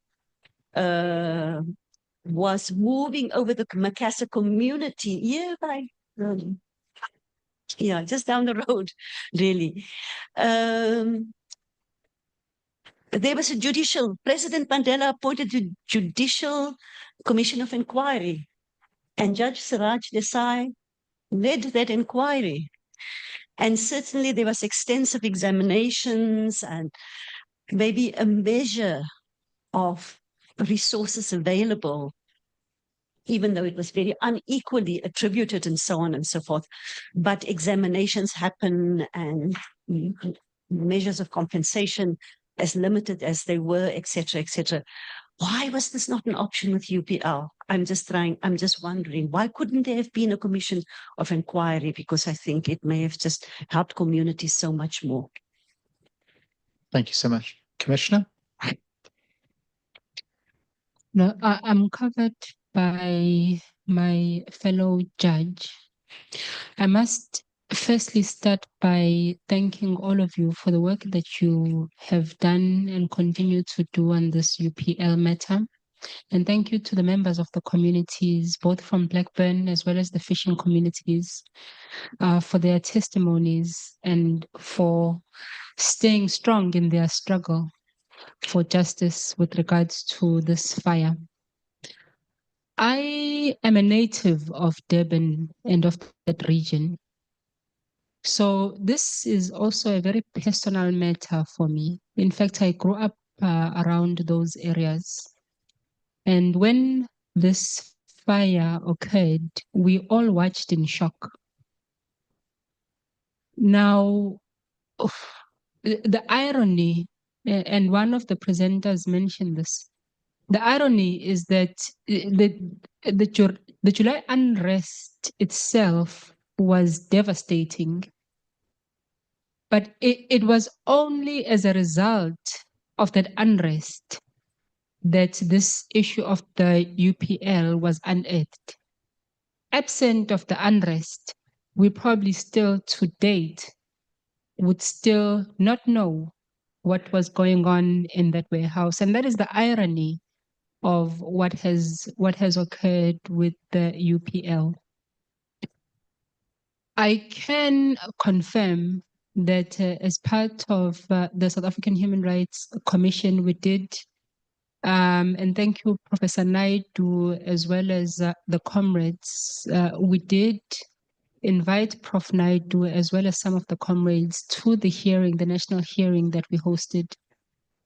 was moving over the Mcebisi community, just down the road, really. There was a President Mandela appointed a judicial commission of inquiry, and Judge Siraj Desai led that inquiry. And certainly there was extensive examinations and maybe a measure of resources available, even though it was very unequally attributed and so on and so forth. But examinations happen and measures of compensation, as limited as they were, etc., etc. Why was this not an option with UPL? I'm just wondering, why couldn't there have been a commission of inquiry? Because I think it may have just helped communities so much more. Thank you so much. Commissioner? No, I'm covered by my fellow judge. I must firstly start by thanking all of you for the work that you have done and continue to do on this UPL matter. And thank you to the members of the communities, both from Blackburn as well as the fishing communities, for their testimonies and for staying strong in their struggle for justice with regards to this fire. I am a native of Durban and of that region. So this is also a very personal matter for me. In fact, I grew up around those areas. And when this fire occurred, we all watched in shock. Now, the irony, and one of the presenters mentioned this, the irony is that the July unrest itself was devastating, but it was only as a result of that unrest that this issue of the UPL was unearthed. Absent of the unrest, we probably still to date would still not know what was going on in that warehouse. And that is the irony of what has occurred with the UPL. I can confirm that as part of the South African Human Rights Commission, we did, and thank you, Professor Naidoo, as well as the comrades, we did invite Prof. Naidoo, as well as some of the comrades, to the hearing, the national hearing that we hosted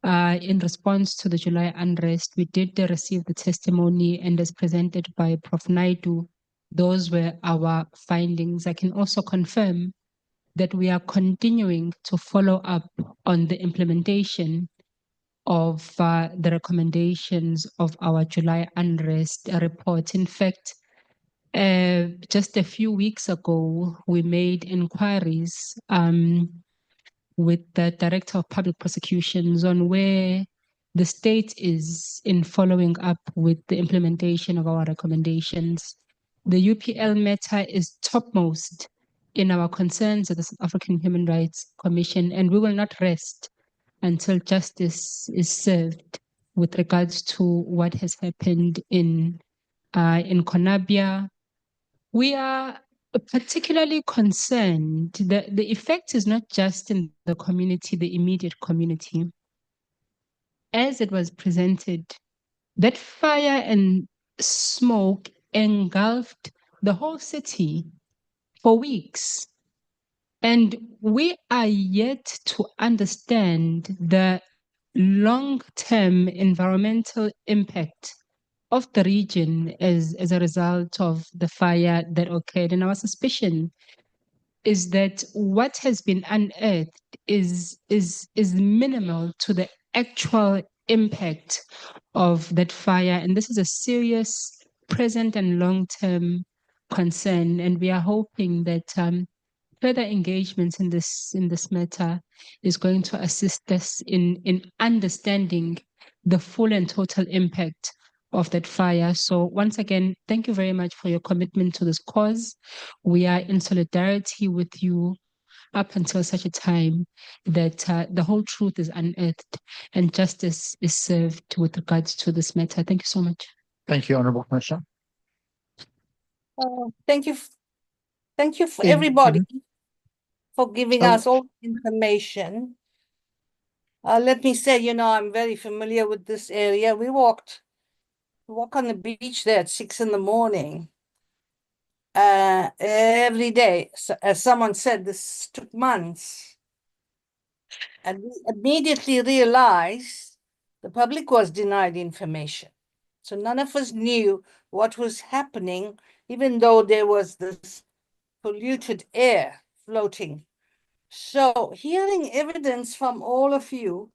in response to the July unrest. We did receive the testimony, and as presented by Prof. Naidoo, those were our findings. I can also confirm that we are continuing to follow up on the implementation of the recommendations of our July unrest report. In fact, just a few weeks ago, we made inquiries with the Director of Public Prosecutions on where the state is in following up with the implementation of our recommendations. The UPL matter is topmost in our concerns at the South African Human Rights Commission, and we will not rest until justice is served with regards to what has happened in Konabia. We are particularly concerned that the effect is not just in the community, the immediate community. As it was presented, that fire and smoke engulfed the whole city for weeks. And we are yet to understand the long-term environmental impact of the region as a result of the fire that occurred. And our suspicion is that what has been unearthed is minimal to the actual impact of that fire. And this is a serious present and long-term concern. And we are hoping that further engagements in this matter is going to assist us in understanding the full and total impact of that fire. So once again, thank you very much for your commitment to this cause. We are in solidarity with you up until such a time that the whole truth is unearthed and justice is served with regards to this matter. Thank you so much. Thank you, Honourable Commissioner. Thank you. Thank you for everybody for giving us all the information. Let me say, you know, I'm very familiar with this area. We walk on the beach there at 6 in the morning every day. So, as someone said, this took months. And we immediately realized the public was denied information. So none of us knew what was happening, even though there was this polluted air floating. So hearing evidence from all of you,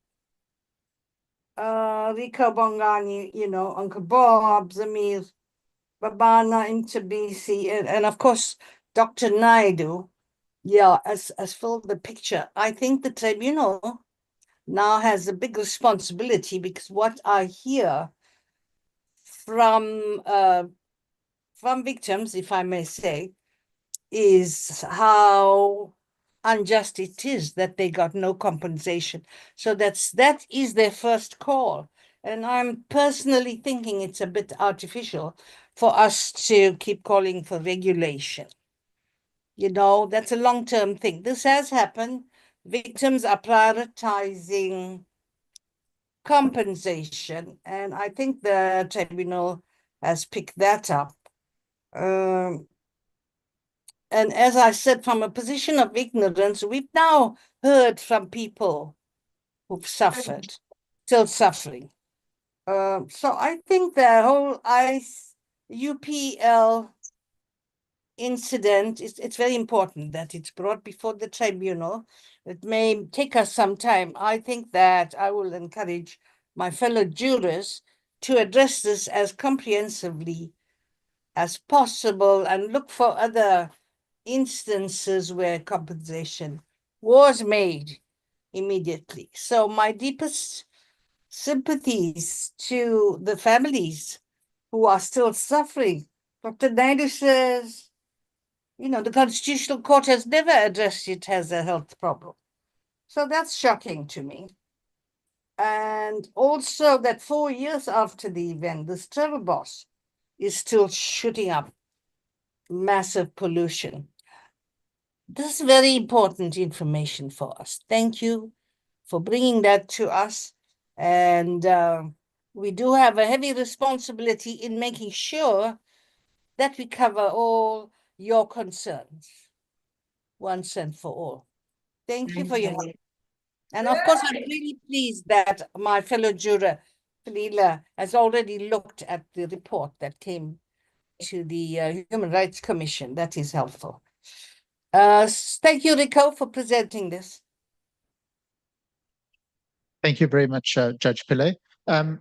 Rico, Bongani, you know, Uncle Bob, Zameer, Babalo, Mcebisi, and of course, Dr. Naidoo, yeah, as filled the picture. I think the tribunal now has a big responsibility, because what I hear from victims, if I may say, is how unjust it is that they got no compensation. So that is their first call. And I'm personally thinking it's a bit artificial for us to keep calling for regulation. You know, that's a long-term thing. This has happened. Victims are prioritizing compensation, and I think the tribunal has picked that up. And as I said, from a position of ignorance, we've now heard from people who've suffered, still suffering. So I think the whole UPL incident, it's very important that it's brought before the tribunal. It may take us some time. I think that I will encourage my fellow jurors to address this as comprehensively as possible and look for other instances where compensation was made immediately. So my deepest sympathies to the families who are still suffering. Dr. Naidoo says, you know, the Constitutional Court has never addressed it as a health problem. So that's shocking to me. And also that 4 years after the event, this travel boss is still shooting up massive pollution. This is very important information for us. Thank you for bringing that to us. And we do have a heavy responsibility in making sure that we cover all your concerns once and for all. Thank you for your help. And of course, I'm really pleased that my fellow juror, Felila, has already looked at the report that came to the Human Rights Commission. That is helpful. Thank you, Rico, for presenting this. Thank you very much, Judge Pillay.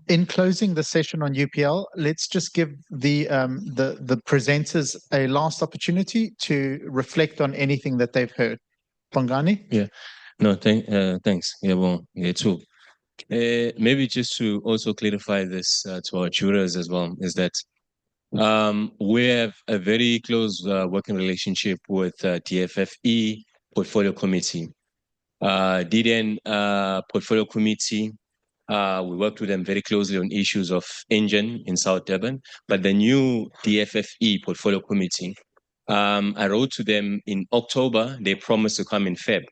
In closing the session on UPL, let's just give the presenters a last opportunity to reflect on anything that they've heard. Bongani? Yeah. No, thanks. Yeah, well, yeah, too. Maybe just to also clarify this to our jurors as well, is that we have a very close working relationship with DFFE Portfolio Committee. DDN Portfolio Committee, we worked with them very closely on issues of engine in South Durban, but the new DFFE Portfolio Committee, I wrote to them in October. They promised to come in Feb.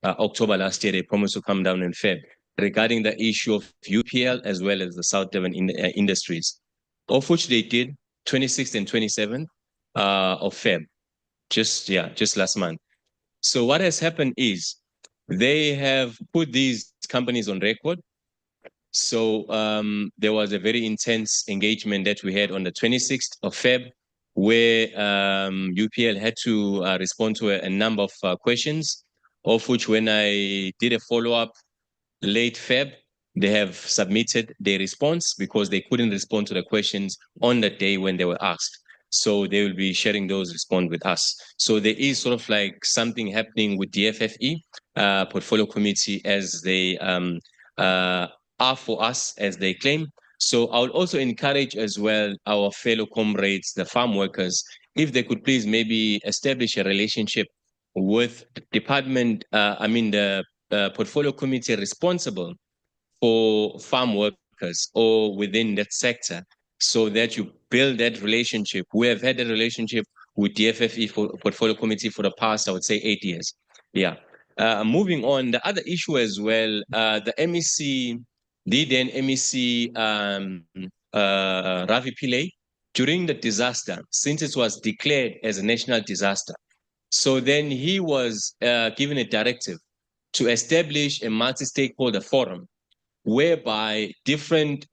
October last year, they promised to come down in Feb regarding the issue of UPL as well as the South Durban industries, of which they did 26th and 27th of Feb, just last month. So what has happened is they have put these companies on record. So there was a very intense engagement that we had on the 26th of Feb, where UPL had to respond to a number of questions, of which when I did a follow-up late Feb, they have submitted their response because they couldn't respond to the questions on the day when they were asked. So they will be sharing those response with us. So there is sort of like something happening with the FFE portfolio committee as they are for us as they claim. So I would also encourage as well our fellow comrades, the farm workers, if they could please maybe establish a relationship with the department, the portfolio committee responsible for farm workers or within that sector, so that you build that relationship. We have had a relationship with the FFE for portfolio committee for the past, I would say, 8 years. Yeah. Moving on, the other issue as well, the MEC, the then MEC Ravi Pillay, during the disaster, since it was declared as a national disaster, so then he was given a directive to establish a multi-stakeholder forum whereby different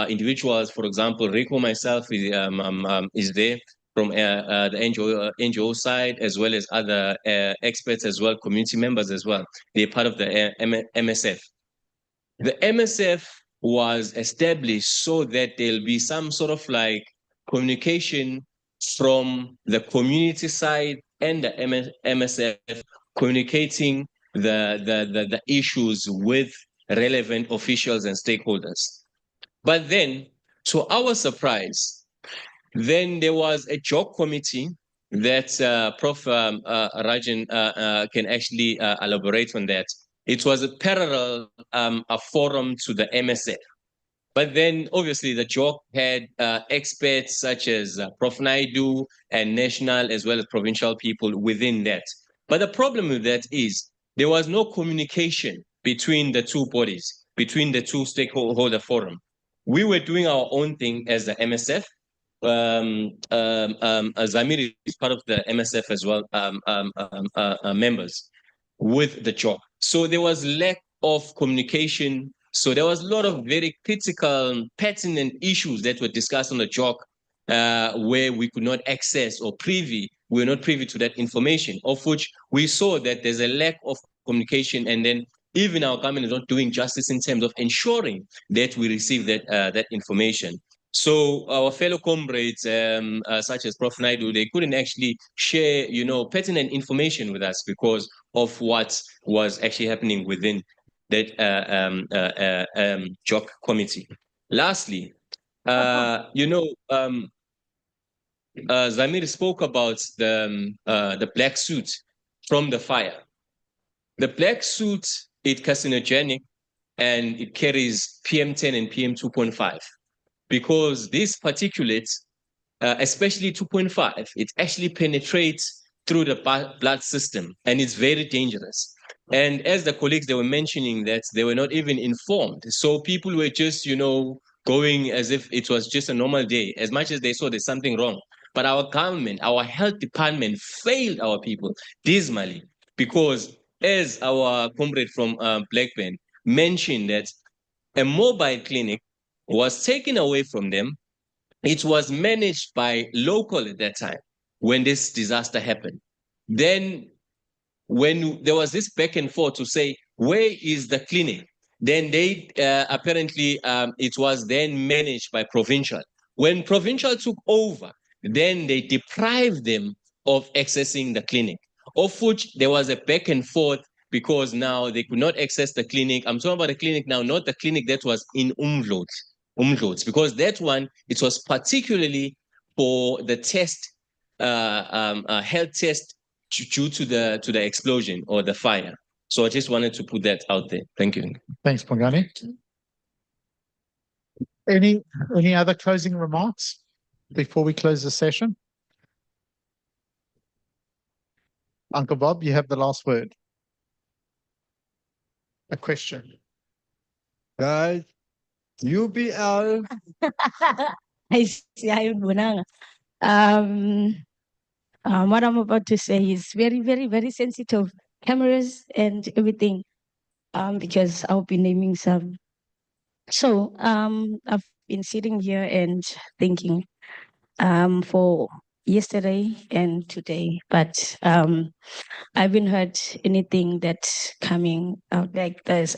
individuals, for example, Rico, myself is there from the NGO side, as well as other experts as well, community members as well. They're part of the MSF. The MSF was established so that there'll be some sort of like communication from the community side and the MSF communicating the issues with relevant officials and stakeholders. But then, to our surprise, then there was a job committee that Prof. Rajen can actually elaborate on that. It was a parallel a forum to the MSF. But then, obviously, the JOC had experts such as Prof. Naidoo and national as well as provincial people within that. But the problem with that is there was no communication between the two bodies, between the two stakeholder forum. We were doing our own thing as the MSF. Zameer is part of the MSF as well, members with the JOC. So there was lack of communication. So there was a lot of very critical, pertinent issues that were discussed on the JOC where we could not access or we were not privy to that information, of which we saw that there's a lack of communication, and then even our government is not doing justice in terms of ensuring that we receive that information. So our fellow comrades, such as Prof. Naidoo, they couldn't actually share, pertinent information with us because of what was actually happening within that JOC committee. Lastly, Zameer spoke about the black suit from the fire. The black suit is carcinogenic and it carries PM10 and PM2.5 because these particulates, especially 2.5, it actually penetrates through the blood system and it's very dangerous. And as the colleagues, they were mentioning that they were not even informed. So people were just, going as if it was just a normal day, as much as they saw there's something wrong. But our government, our health department failed our people dismally because as our comrade from Blackburn mentioned that a mobile clinic was taken away from them. It was managed by local at that time when this disaster happened. Then when there was this back and forth to say, where is the clinic? Then they apparently, it was then managed by provincial. When provincial took over, then they deprived them of accessing the clinic, of which there was a back and forth because now they could not access the clinic. I'm talking about the clinic now, not the clinic that was in Umdloti, because that one, it was particularly for the test, health test due to the explosion or the fire. So I just wanted to put that out there. Thank you. Thanks, Bongani. Any other closing remarks before we close the session? Uncle Bob, you have the last word. A question. Guys, UPL. I see. I don't what I'm about to say is very, very, very sensitive. Cameras and everything. Because I'll be naming some. So, I've been sitting here and thinking, for yesterday and today, but I haven't heard anything that's coming out like this.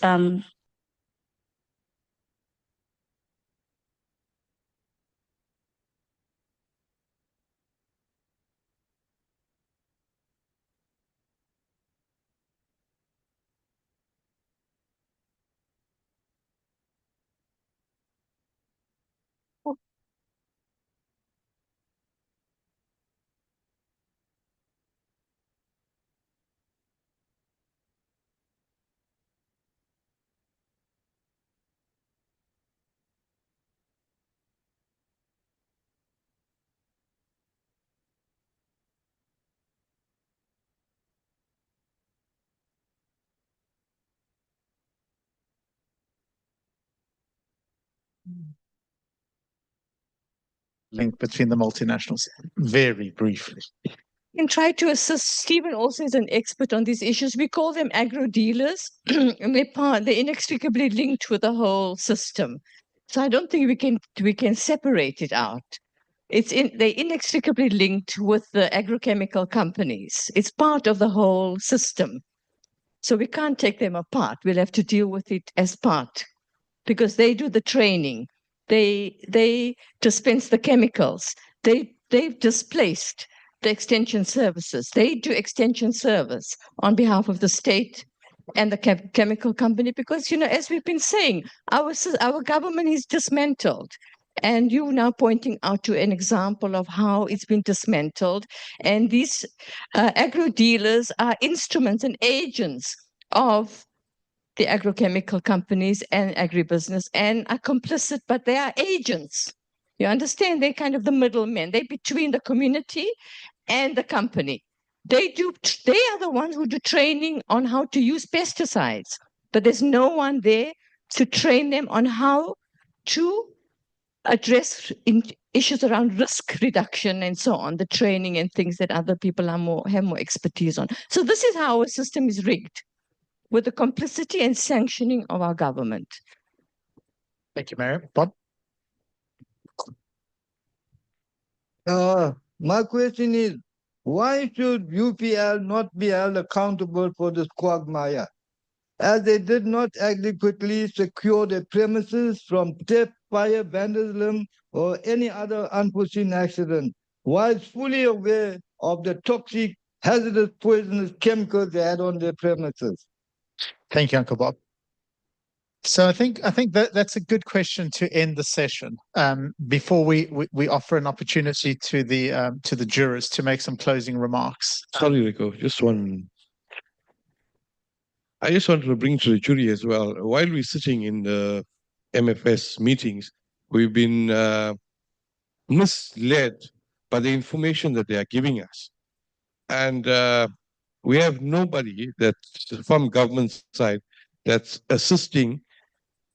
Link between the multinationals, very briefly. And try to assist. Stephen also is an expert on these issues. We call them agro dealers, and they're inextricably linked with the whole system. So I don't think we can separate it out. They're inextricably linked with the agrochemical companies. It's part of the whole system. So we can't take them apart. We'll have to deal with it as part, because they do the training. They dispense the chemicals. They've displaced the extension services. They do extension service on behalf of the state and the chemical company, because, as we've been saying, our government is dismantled. And you now pointing out to an example of how it's been dismantled. And these agro dealers are instruments and agents of the agrochemical companies and agribusiness, and are complicit, but they are agents. You understand? They're kind of the middlemen. They're between the community and the company. They are the ones who do training on how to use pesticides, but there's no one there to train them on how to address issues around risk reduction and so on, the training and things that other people have more expertise on. So this is how our system is rigged, with the complicity and sanctioning of our government. Thank you, Mary. Bob? My question is, why should UPL not be held accountable for this quagmire, as they did not adequately secure their premises from theft, fire, vandalism, or any other unforeseen accident, whilst fully aware of the toxic, hazardous, poisonous chemicals they had on their premises? Thank you, Uncle Bob. So I think that's a good question to end the session. Before we offer an opportunity to the jurors to make some closing remarks. Sorry, Rico, just one. I just wanted to bring to the jury as well. While we're sitting in the MFS meetings, we've been misled by the information that they are giving us. And we have nobody that's from government side that's assisting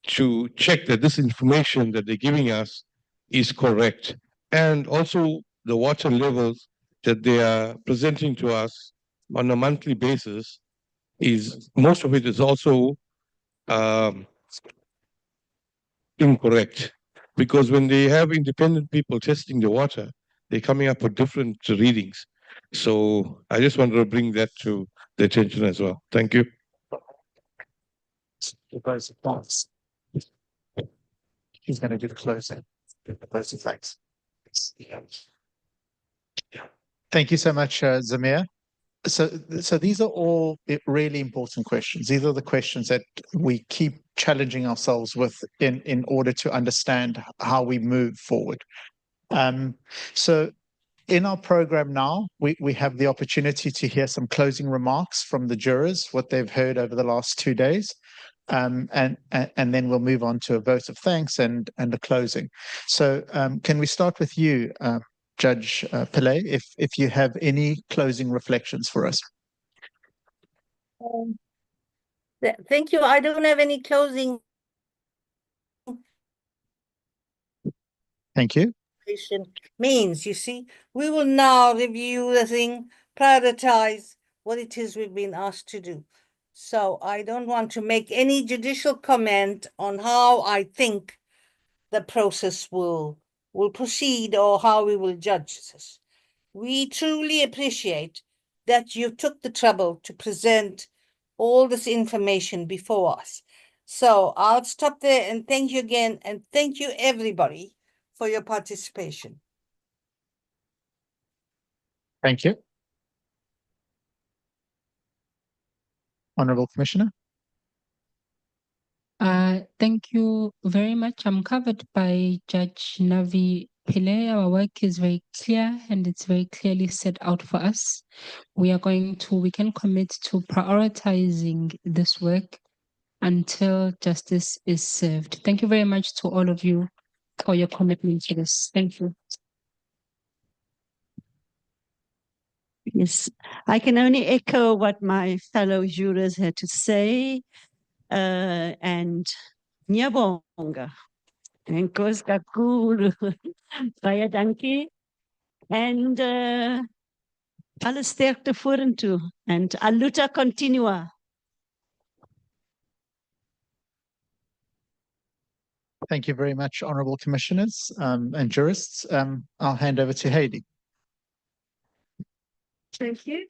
to check that this information that they're giving us is correct. And also the water levels that they are presenting to us on a monthly basis is, most of it is also incorrect. Because when they have independent people testing the water, they're coming up with different readings. So I just wanted to bring that to the attention as well. Thank you. He's going to do the closing. Thanks. Thank you so much, Zameer. So these are all really important questions. These are the questions that we keep challenging ourselves with in order to understand how we move forward. So in our program now, we have the opportunity to hear some closing remarks from the jurors, what they've heard over the last 2 days. And then we'll move on to a vote of thanks and a closing. So can we start with you, Judge Pillay, if you have any closing reflections for us? Thank you. I don't have any closing. Thank you. Means, you see, we will now review the thing, prioritize what it is we've been asked to do. So I don't want to make any judicial comment on how I think the process will proceed or how we will judge this. We truly appreciate that you took the trouble to present all this information before us. So I'll stop there and thank you again, and thank you everybody for your participation. Thank you. Honorable Commissioner. Thank you very much. I'm covered by Judge Navi Pillay. Our work is very clear and it's very clearly set out for us. We can commit to prioritizing this work until justice is served. Thank you very much to all of you for your commitment to this. Thank you. Yes, I can only echo what my fellow jurors had to say. And Nyabonga. Enkosi kakhulu. Baie dankie. And alle sterkte vorentoe. And aluta continua. Thank you very much, Honorable Commissioners and jurists. I'll hand over to Heidi. Thank you.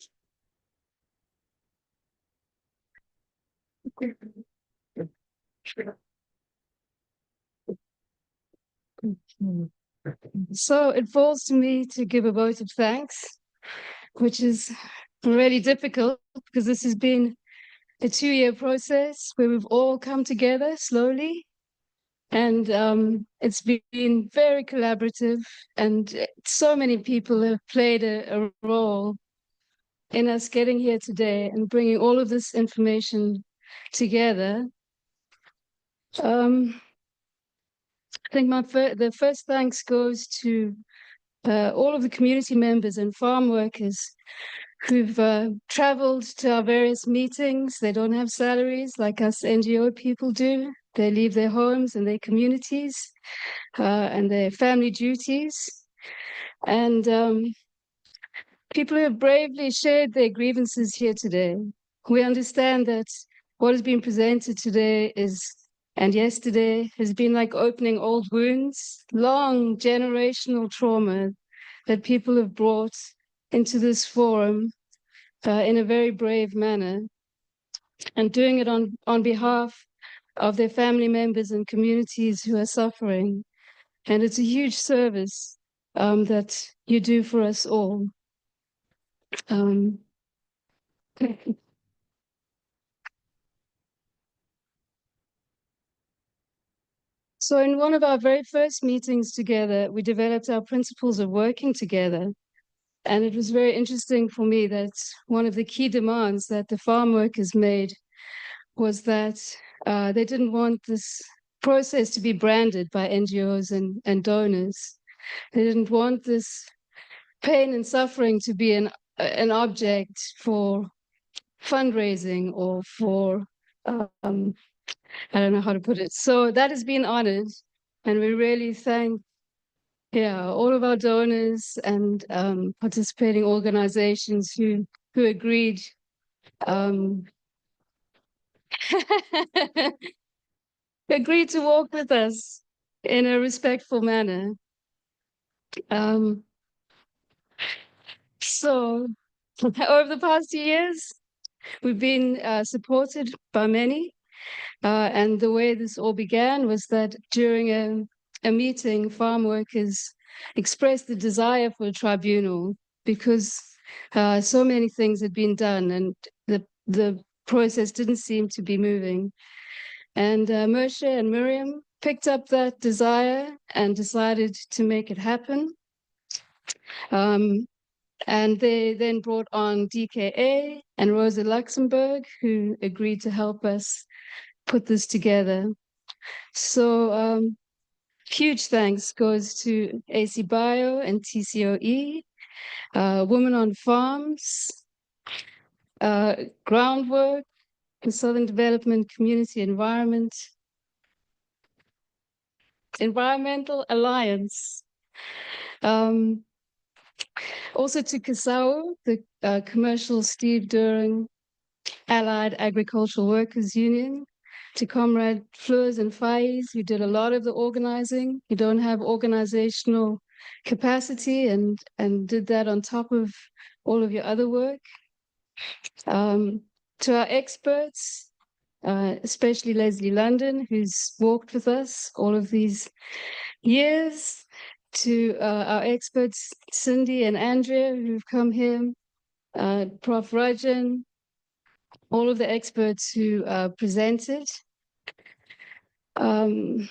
So it falls to me to give a vote of thanks, which is really difficult because this has been a 2-year process where we've all come together slowly. And it's been very collaborative, and so many people have played a role in us getting here today and bringing all of this information together. I think the first thanks goes to all of the community members and farm workers who've traveled to our various meetings. They don't have salaries like us NGO people do. They leave their homes and their communities and their family duties. And people who have bravely shared their grievances here today. We understand that what has been presented today and yesterday has been like opening old wounds, long generational trauma that people have brought into this forum in a very brave manner, and doing it on behalf of their family members and communities who are suffering. And it's a huge service that you do for us all. So in one of our very first meetings together, we developed our principles of working together. And it was very interesting for me that one of the key demands that the farm workers made was that they didn't want this process to be branded by NGOs and donors. They didn't want this pain and suffering to be an object for fundraising or for, I don't know how to put it. So that has been honored. And we really thank all of our donors and participating organizations who agreed agreed to walk with us in a respectful manner. So over the past years, we've been supported by many. And the way this all began was that during a meeting, farm workers expressed the desire for a tribunal because so many things had been done and the process didn't seem to be moving. And Moshe and Miriam picked up that desire and decided to make it happen. And they then brought on DKA and Rosa Luxemburg, who agreed to help us put this together. So huge thanks goes to AC Bio and TCOE, Women on Farms, groundwork, the Southern Development Community Environmental Alliance. Also to CASAO, the Commercial Steve During Allied Agricultural Workers Union, to Comrade Fleurs and Faiz, who did a lot of the organizing. You don't have organizational capacity and did that on top of all of your other work. To our experts, especially Leslie London, who's walked with us all of these years, to our experts, Cindy and Andrea, who've come here, Prof. Rajen, all of the experts who presented. I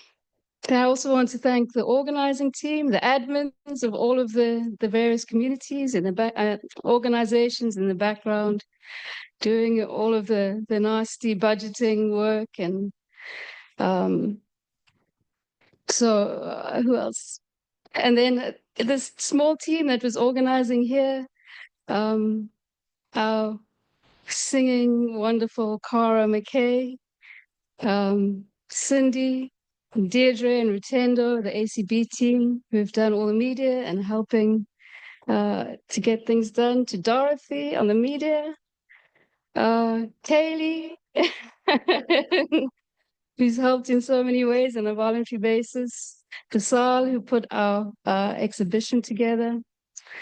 also want to thank the organizing team, the admins of all of the various communities and the organizations in the background, doing all of the nasty budgeting work. And who else? And then this small team that was organizing here, our singing wonderful Cara McKay, Cindy, Deirdre and Rutendo, the ACB team, who've done all the media and helping to get things done, to Dorothy on the media, Kaylee, who's helped in so many ways on a voluntary basis, to Sal, who put our exhibition together,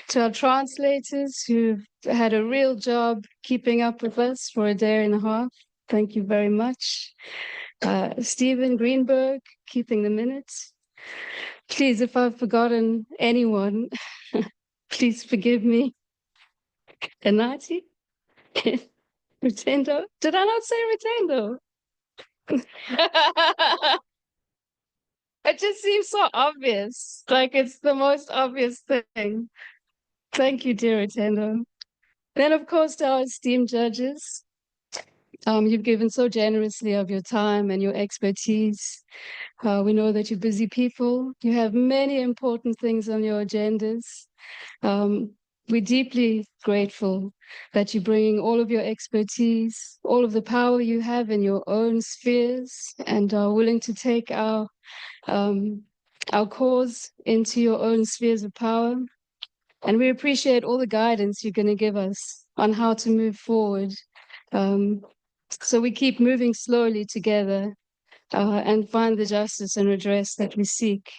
to our translators who've had a real job keeping up with us for a day and a half. Thank you very much. Stephen Greenberg, keeping the minutes. Please, if I've forgotten anyone, please forgive me. Enati? Rutendo? Did I not say Rutendo? It just seems so obvious. Like it's the most obvious thing. Thank you, dear Rutendo. Then, of course, to our esteemed judges. You've given so generously of your time and your expertise. We know that you're busy people. You have many important things on your agendas. We're deeply grateful that you're bringing all of your expertise, all of the power you have in your own spheres, and are willing to take our cause into your own spheres of power. And we appreciate all the guidance you're going to give us on how to move forward. So we keep moving slowly together and find the justice and redress that we seek.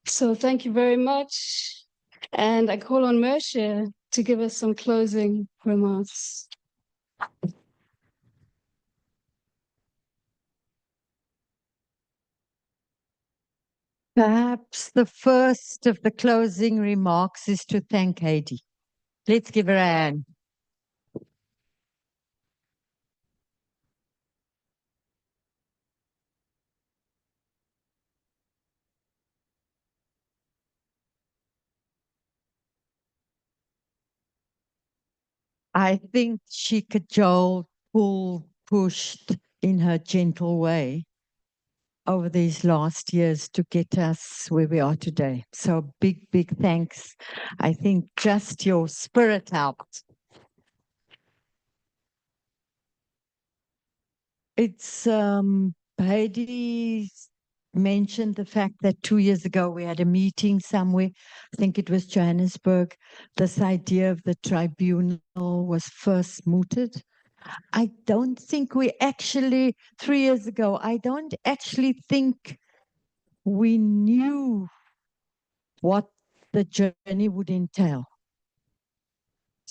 So thank you very much. And I call on Moshe to give us some closing remarks. Perhaps the first of the closing remarks is to thank Heidi. Let's give her a hand. I think she cajoled, pulled, pushed in her gentle way over these last years to get us where we are today. So big, big thanks. I think just your spirit helped. It's Heidi mentioned the fact that 2 years ago we had a meeting somewhere, I think it was Johannesburg, this idea of the tribunal was first mooted. I don't think we actually, 3 years ago, I don't actually think we knew what the journey would entail,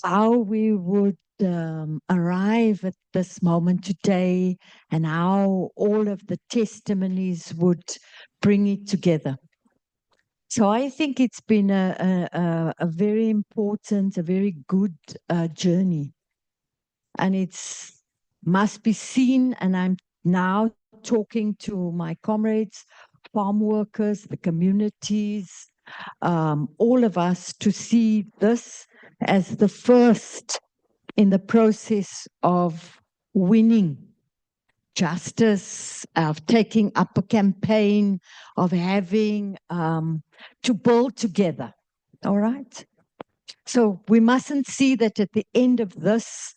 how we would arrive at this moment today, and how all of the testimonies would bring it together. So I think it's been a very important, a very good journey. And it's must be seen, and I'm now talking to my comrades, farm workers, the communities, all of us, to see this as the first in the process of winning justice, of taking up a campaign, of having to build together. All right? So we mustn't see that at the end of this,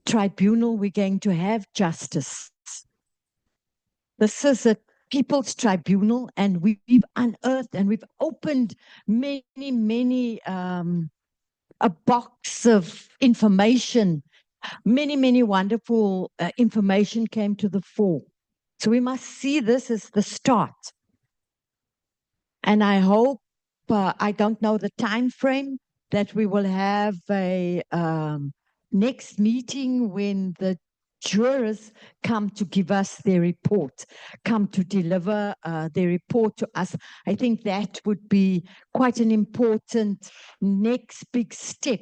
tribunal, we're going to have justice. This is a people's tribunal, and we've unearthed and we've opened many, a box of information. Many wonderful information came to the fore. So we must see this as the start. And I hope, I don't know the time frame, that we will have a next meeting when the jurors come to give us their report, come to deliver their report to us. I think that would be quite an important next big step.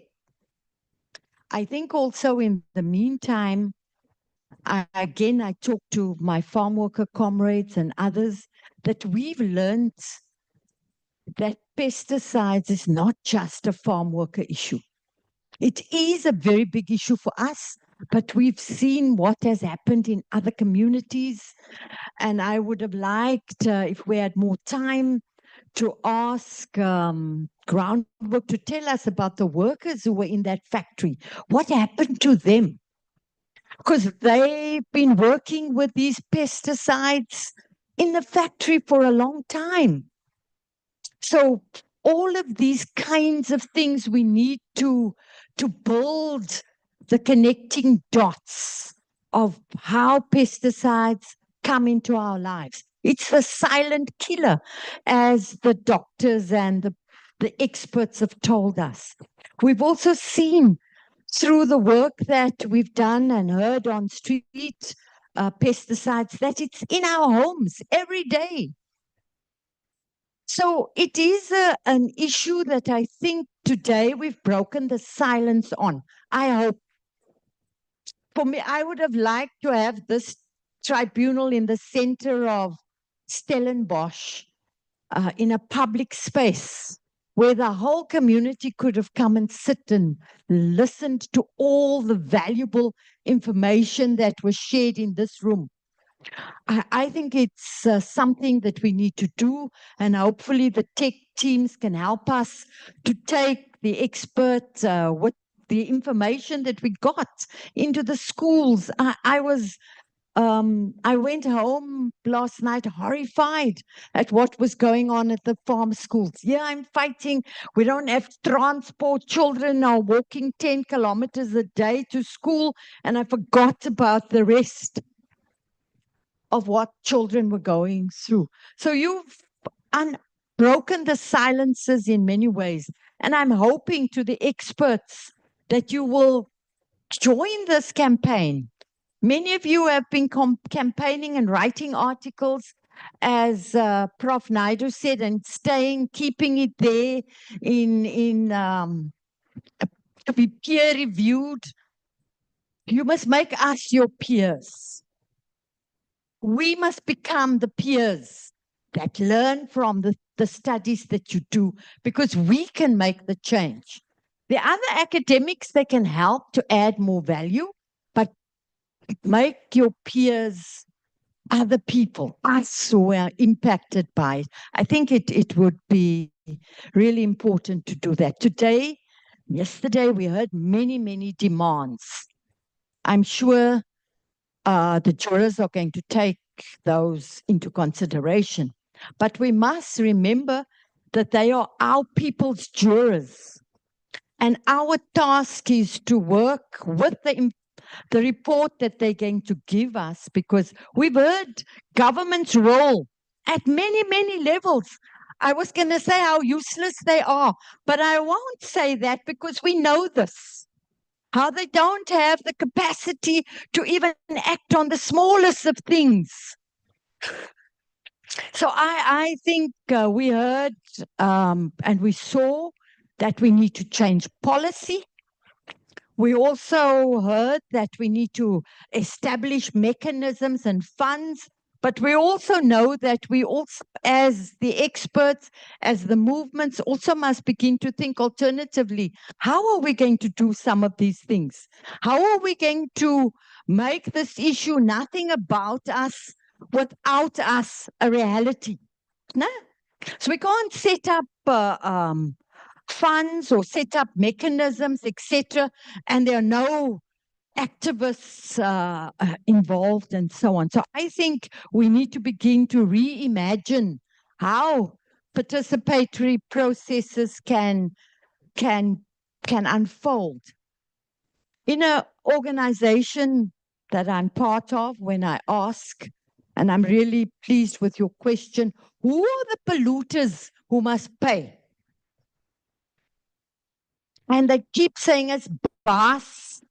I think also in the meantime, I talk to my farm worker comrades and others, that we've learned that pesticides is not just a farm worker issue. It is a very big issue for us, but we've seen what has happened in other communities. And I would have liked, if we had more time, to ask Groundwork to tell us about the workers who were in that factory. What happened to them? Because they've been working with these pesticides in the factory for a long time. So all of these kinds of things we need to build the connecting dots of how pesticides come into our lives. It's the silent killer, as the doctors and the experts have told us. We've also seen through the work that we've done and heard on street pesticides that it's in our homes every day. So it is an issue that I think today we've broken the silence on. I hope. For me, I would have liked to have this tribunal in the center of Stellenbosch, in a public space where the whole community could have come and sit and listened to all the valuable information that was shared in this room. I think it's something that we need to do, and hopefully the tech teams can help us to take the expert with the information that we got into the schools. I went home last night horrified at what was going on at the farm schools. Yeah, I'm fighting. We don't have transport. Children are walking 10 kilometers a day to school, and I forgot about the rest of what children were going through. So you've unbroken the silences in many ways. And I'm hoping to the experts that you will join this campaign. Many of you have been campaigning and writing articles, as Prof. Naidoo said, and keeping it there to be peer reviewed. You must make us your peers. We must become the peers that learn from the studies that you do, because we can make the change. The other academics, they can help to add more value, but make your peers other people, us who are impacted by it. I think it would be really important to do that. Yesterday, we heard many demands. I'm sure the jurors are going to take those into consideration. But we must remember that they are our people's jurors. And our task is to work with the report that they're going to give us, because we've heard government's role at many levels. I was going to say how useless they are, but I won't say that, because we know this. How they don't have the capacity to even act on the smallest of things. So I think we heard and we saw that we need to change policy. We also heard that we need to establish mechanisms and funds, but we also know that we also, as the experts, as the movements, also must begin to think alternatively. How are we going to do some of these things? How are we going to make this issue nothing about us, without us, a reality? No? So we can't set up funds or set up mechanisms, etc., and there are no activists involved and so on. So I think we need to begin to reimagine how participatory processes can unfold. In an organization that I'm part of, when I ask, and I'm really pleased with your question, who are the polluters who must pay? And they keep saying it's baas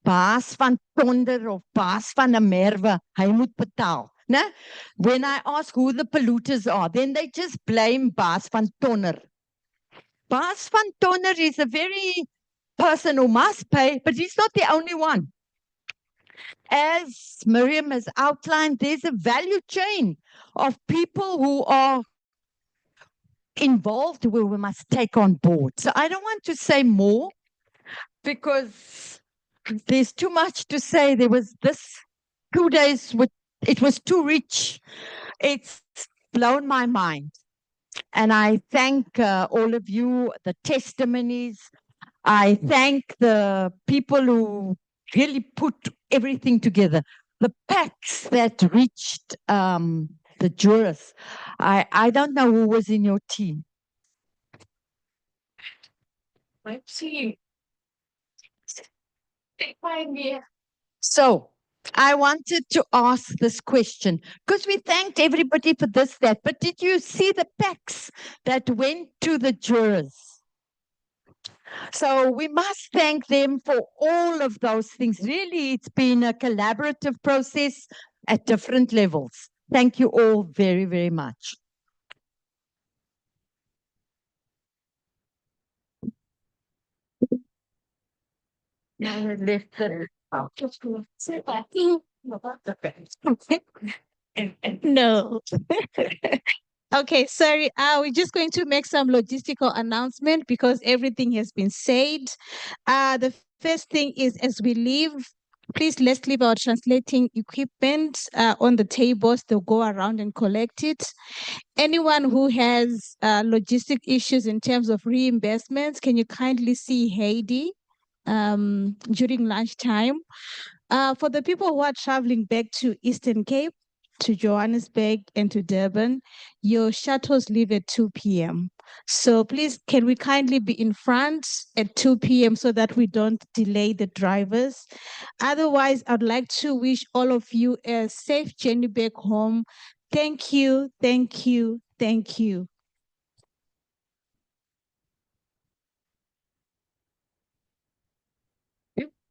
van Tonder of baas van 'n Merwe, hy moet betaal. Né? When I ask who the polluters are, then they just blame baas van Tonder. Baas van Tonder is a very person who must pay, but he's not the only one. As Miriam has outlined, there's a value chain of people who are involved where we must take on board. So I don't want to say more because there's too much to say. There was this 2 days, it was too rich. It's blown my mind. And I thank all of you, the testimonies. I thank the people who really put everything together. The packs that reached the jurors. I don't know who was in your team. My team. So I wanted to ask this question because we thanked everybody for this, that, but did you see the packs that went to the jurors? So we must thank them for all of those things. Really, it's been a collaborative process at different levels. Thank you all very, very much. No. Okay, sorry. We're just going to make some logistical announcement because everything has been said. The first thing is, as we leave, please let's leave our translating equipment on the tables. They'll go around and collect it. Anyone who has logistic issues in terms of reimbursements, can you kindly see Heidi during lunchtime? For the people who are traveling back to Eastern Cape, to Johannesburg and to Durban, your shuttles leave at 2 p.m. So please, can we kindly be in front at 2 p.m. so that we don't delay the drivers? Otherwise, I'd like to wish all of you a safe journey back home. Thank you, thank you, thank you.